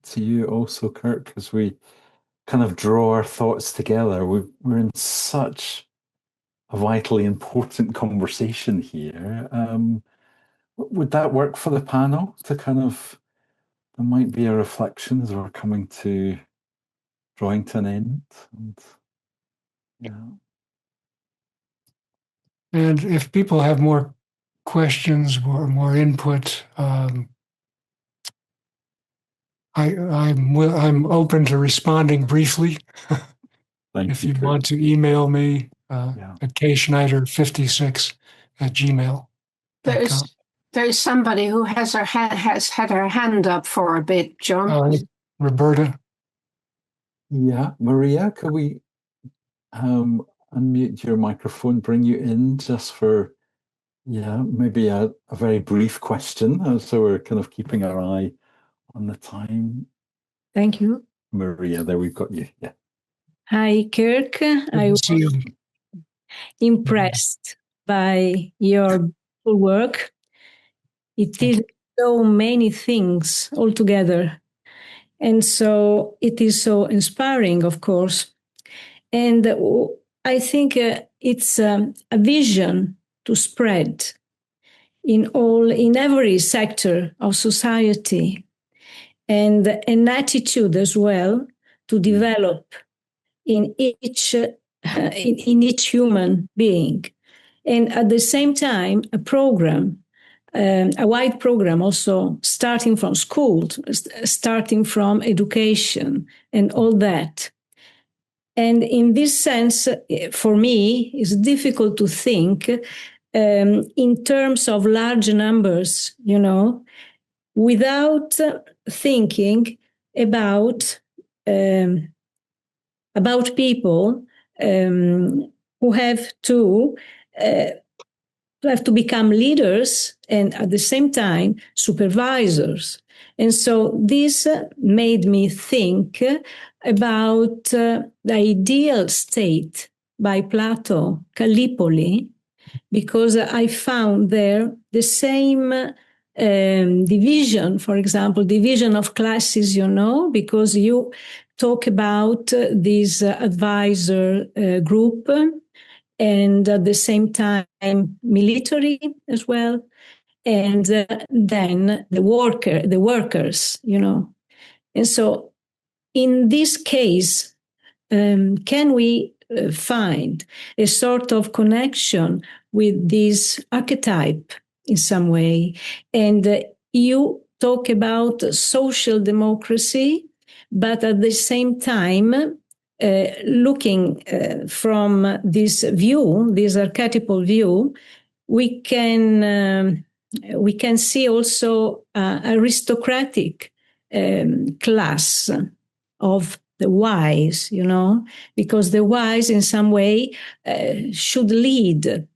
to you also, Kirk, as we kind of draw our thoughts together. We're in such a vitally important conversation here. Would that work for the panel to kind of, there might be a reflection as we're coming to drawing to an end? And if people have more questions or more input, I'm open to responding briefly. If you want to email me at kschneider56@gmail.com. There is somebody who has had her hand up for a bit, John. Roberta. Yeah, Maria, could we unmute your microphone, bring you in just for, maybe a very brief question, so we're kind of keeping our eye on the time. Thank you. Maria, there we've got you. Yeah. Hi, Kirk. I was impressed by your work. It is so many things all together. And so it is so inspiring, of course. And I think it's a vision to spread in every sector of society, and an attitude as well to develop in each human being, and at the same time a program, a wide program, also starting from school, starting from education, and all that. And in this sense, for me, it's difficult to think in terms of large numbers, without thinking about about people who have to become leaders and at the same time supervisors. And so this made me think about the ideal state by Plato, Gallipoli, because I found there the same division, for example, division of classes, because you talk about this advisor group, and at the same time military as well, and then the workers, And so in this case, can we find a sort of connection with this archetype in some way? And you talk about social democracy, but at the same time, looking from this view, this archetypal view, we can see also aristocratic class of the wise, because the wise in some way should lead,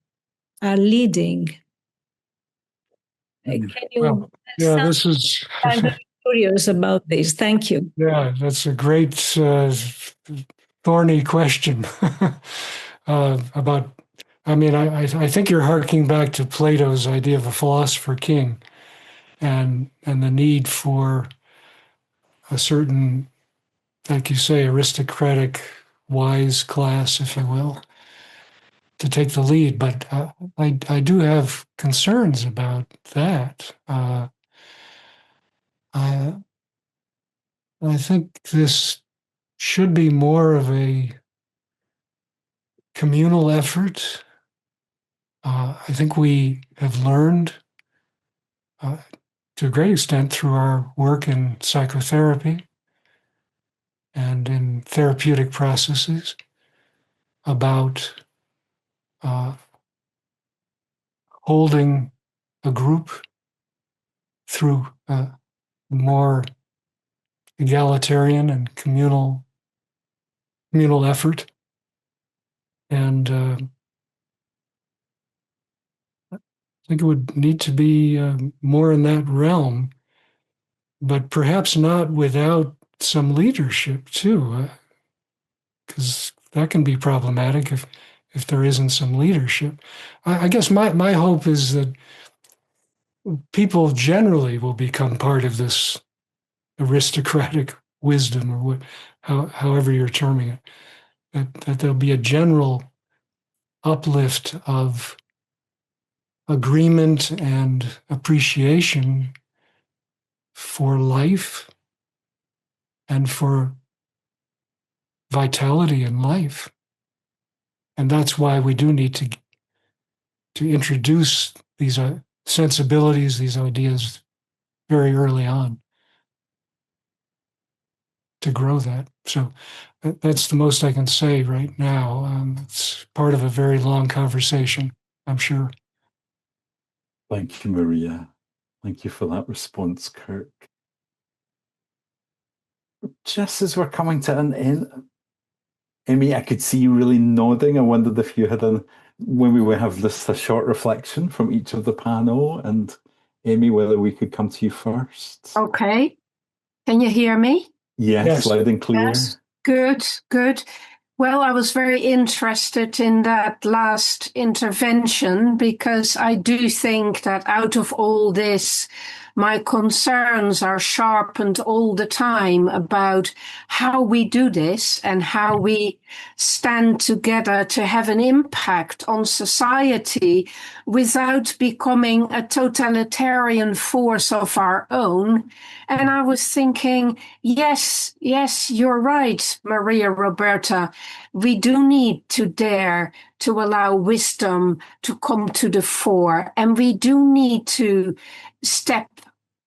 are leading. Can you? Yeah, this is. I'm very curious about this. Thank you. Yeah, that's a great thorny question about. I think you're harking back to Plato's idea of a philosopher king, and the need for a certain, like you say, aristocratic, wise class, if you will, to take the lead. But I do have concerns about that. I think this should be more of a communal effort. I think we have learned to a great extent through our work in psychotherapy and in therapeutic processes about holding a group through more egalitarian and communal effort. And I think it would need to be more in that realm, but perhaps not without some leadership too, because that can be problematic if there isn't some leadership. I guess my hope is that people generally will become part of this aristocratic wisdom, or however you're terming it, that there'll be a general uplift of agreement and appreciation for life and for vitality in life. And that's why we do need to introduce these sensibilities, these ideas very early on to grow that. So that's the most I can say right now. It's part of a very long conversation, I'm sure. Thank you, Maria. Thank you for that response, Kirk. Just as we're coming to an end, Emmy, I could see you really nodding. I wondered if you had when we would have this a short reflection from each of the panel, and Emmy, whether we could come to you first. Okay. Can you hear me? Yes, loud and clear. Yes. Good. Well, I was very interested in that last intervention because I do think that out of all this, my concerns are sharpened all the time about how we do this and how we stand together to have an impact on society without becoming a totalitarian force of our own. And I was thinking, yes, you're right, Maria Roberta. We do need to dare to allow wisdom to come to the fore, and we do need to step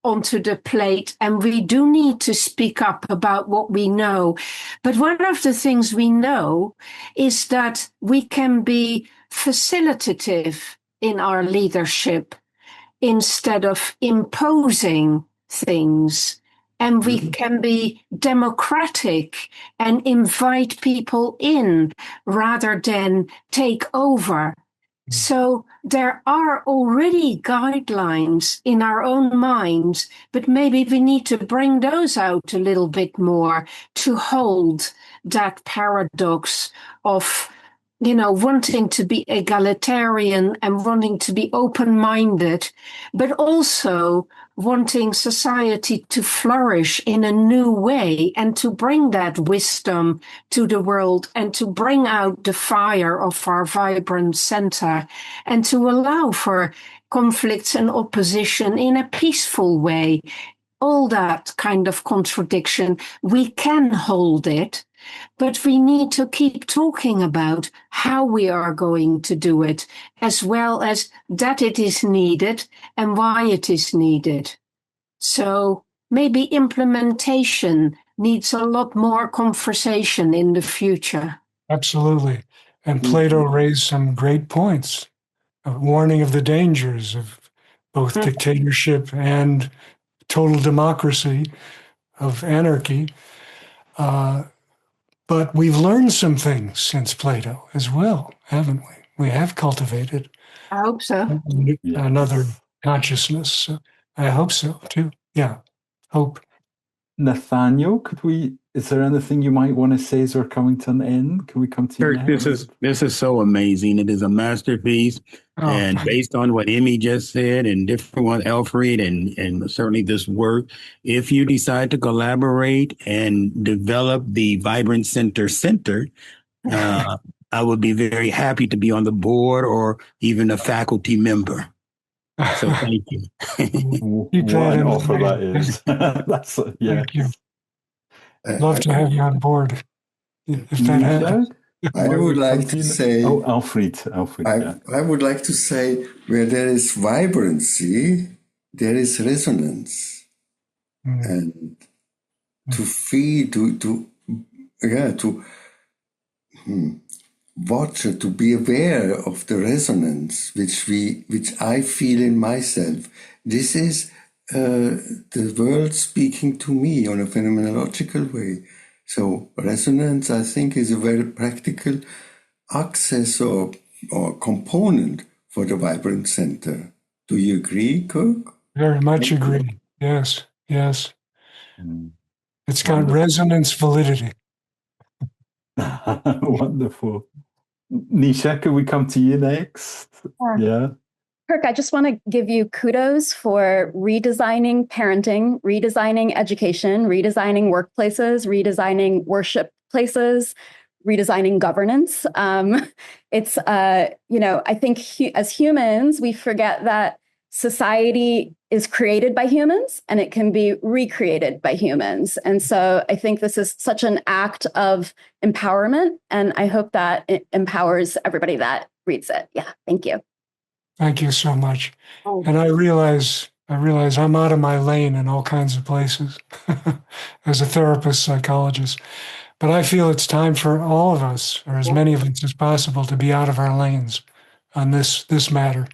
onto the plate, and we do need to speak up about what we know. But one of the things we know is that we can be facilitative in our leadership instead of imposing things. and we can be democratic and invite people in rather than take over. So there are already guidelines in our own minds, but maybe we need to bring those out a little bit more to hold that paradox of, wanting to be egalitarian and wanting to be open-minded, but also wanting society to flourish in a new way and to bring that wisdom to the world and to bring out the fire of our vibrant center and to allow for conflicts and opposition in a peaceful way. All that kind of contradiction, we can hold it, but we need to keep talking about how we are going to do it, as well as that it is needed and why it is needed. So maybe implementation needs a lot more conversation in the future. Absolutely. And Plato raised some great points, a warning of the dangers of both dictatorship and total democracy, of anarchy. But we've learned some things since Plato as well, haven't we? We have cultivated I hope so. Another consciousness. So I hope so too. Yeah, hope. Nathaniel, is there anything you might want to say as we're coming to an end? Can we come to you Kirk, next? this is so amazing. It is a masterpiece. Oh, And based on what Emmy just said and different one, Alfried, and certainly this work, if you decide to collaborate and develop the Vibrant Center, I would be very happy to be on the board or even a faculty member. So thank you. What an offer that is. That's Thank you. Love to have you on board. If that happens. I would like to say... Oh, Alfried. I would like to say, where there is vibrancy, there is resonance. And to feel, to watch, to be aware of the resonance which I feel in myself. This is the world speaking to me on a phenomenological way. So resonance, I think, is a very practical access or component for the Vibrant Center. Do you agree, Kirk? Very much agree. Yes. It's got resonance validity. Wonderful. Nisha, can we come to you next? Yeah. Kirk, I just want to give you kudos for redesigning parenting, redesigning education, redesigning workplaces, redesigning worship places, redesigning governance. It's, I think as humans, we forget that society is created by humans and it can be recreated by humans. And so I think this is such an act of empowerment, and I hope that it empowers everybody that reads it. Yeah, thank you. Thank you so much. And I realize I'm out of my lane in all kinds of places as a therapist, psychologist. But I feel it's time for all of us, or as many of us as possible, to be out of our lanes on this matter.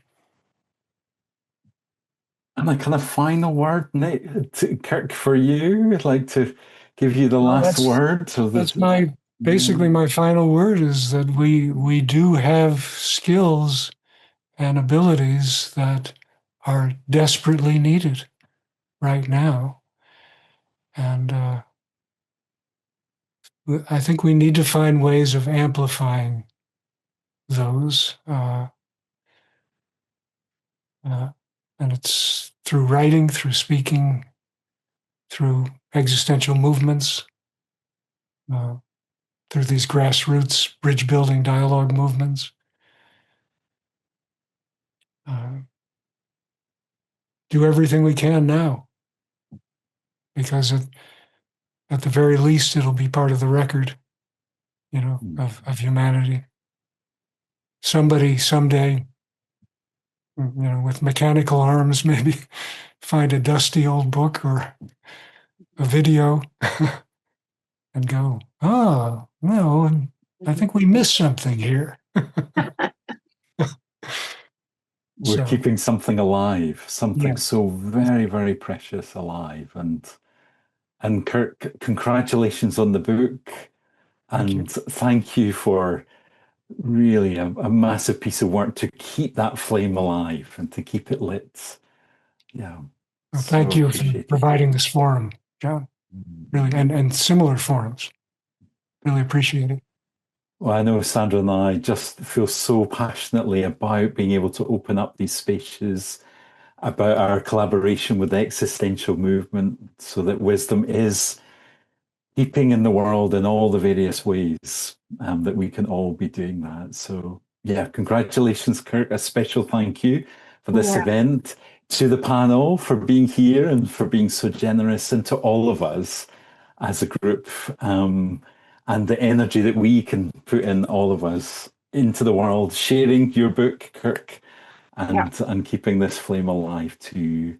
And a kind of final word, Kirk, for you. I'd like to give you the last word. So that's basically my final word is that we do have skills and abilities that are desperately needed right now. And I think we need to find ways of amplifying those. And it's through writing, through speaking, through existential movements, through these grassroots bridge-building dialogue movements. Do everything we can now, because at the very least, it'll be part of the record, of humanity. Somebody someday, with mechanical arms, maybe find a dusty old book or a video and go, oh, no, I think we missed something here. We're keeping something alive, something so very, very precious alive. And And Kirk, congratulations on the book. And thank you for really a massive piece of work to keep that flame alive and to keep it lit. Yeah. Well, thank you for providing this forum, John. Really, and similar forums. Really appreciate it. Well, I know Sandra and I just feel so passionately about being able to open up these spaces, about our collaboration with the existential movement, so that wisdom is keeping in the world in all the various ways that we can all be doing that. So, yeah, congratulations, Kirk. A special thank you for this event, to the panel for being here and for being so generous, and to all of us as a group, and the energy that we can put in, all of us, into the world, sharing your book, Kirk, and keeping this flame alive too.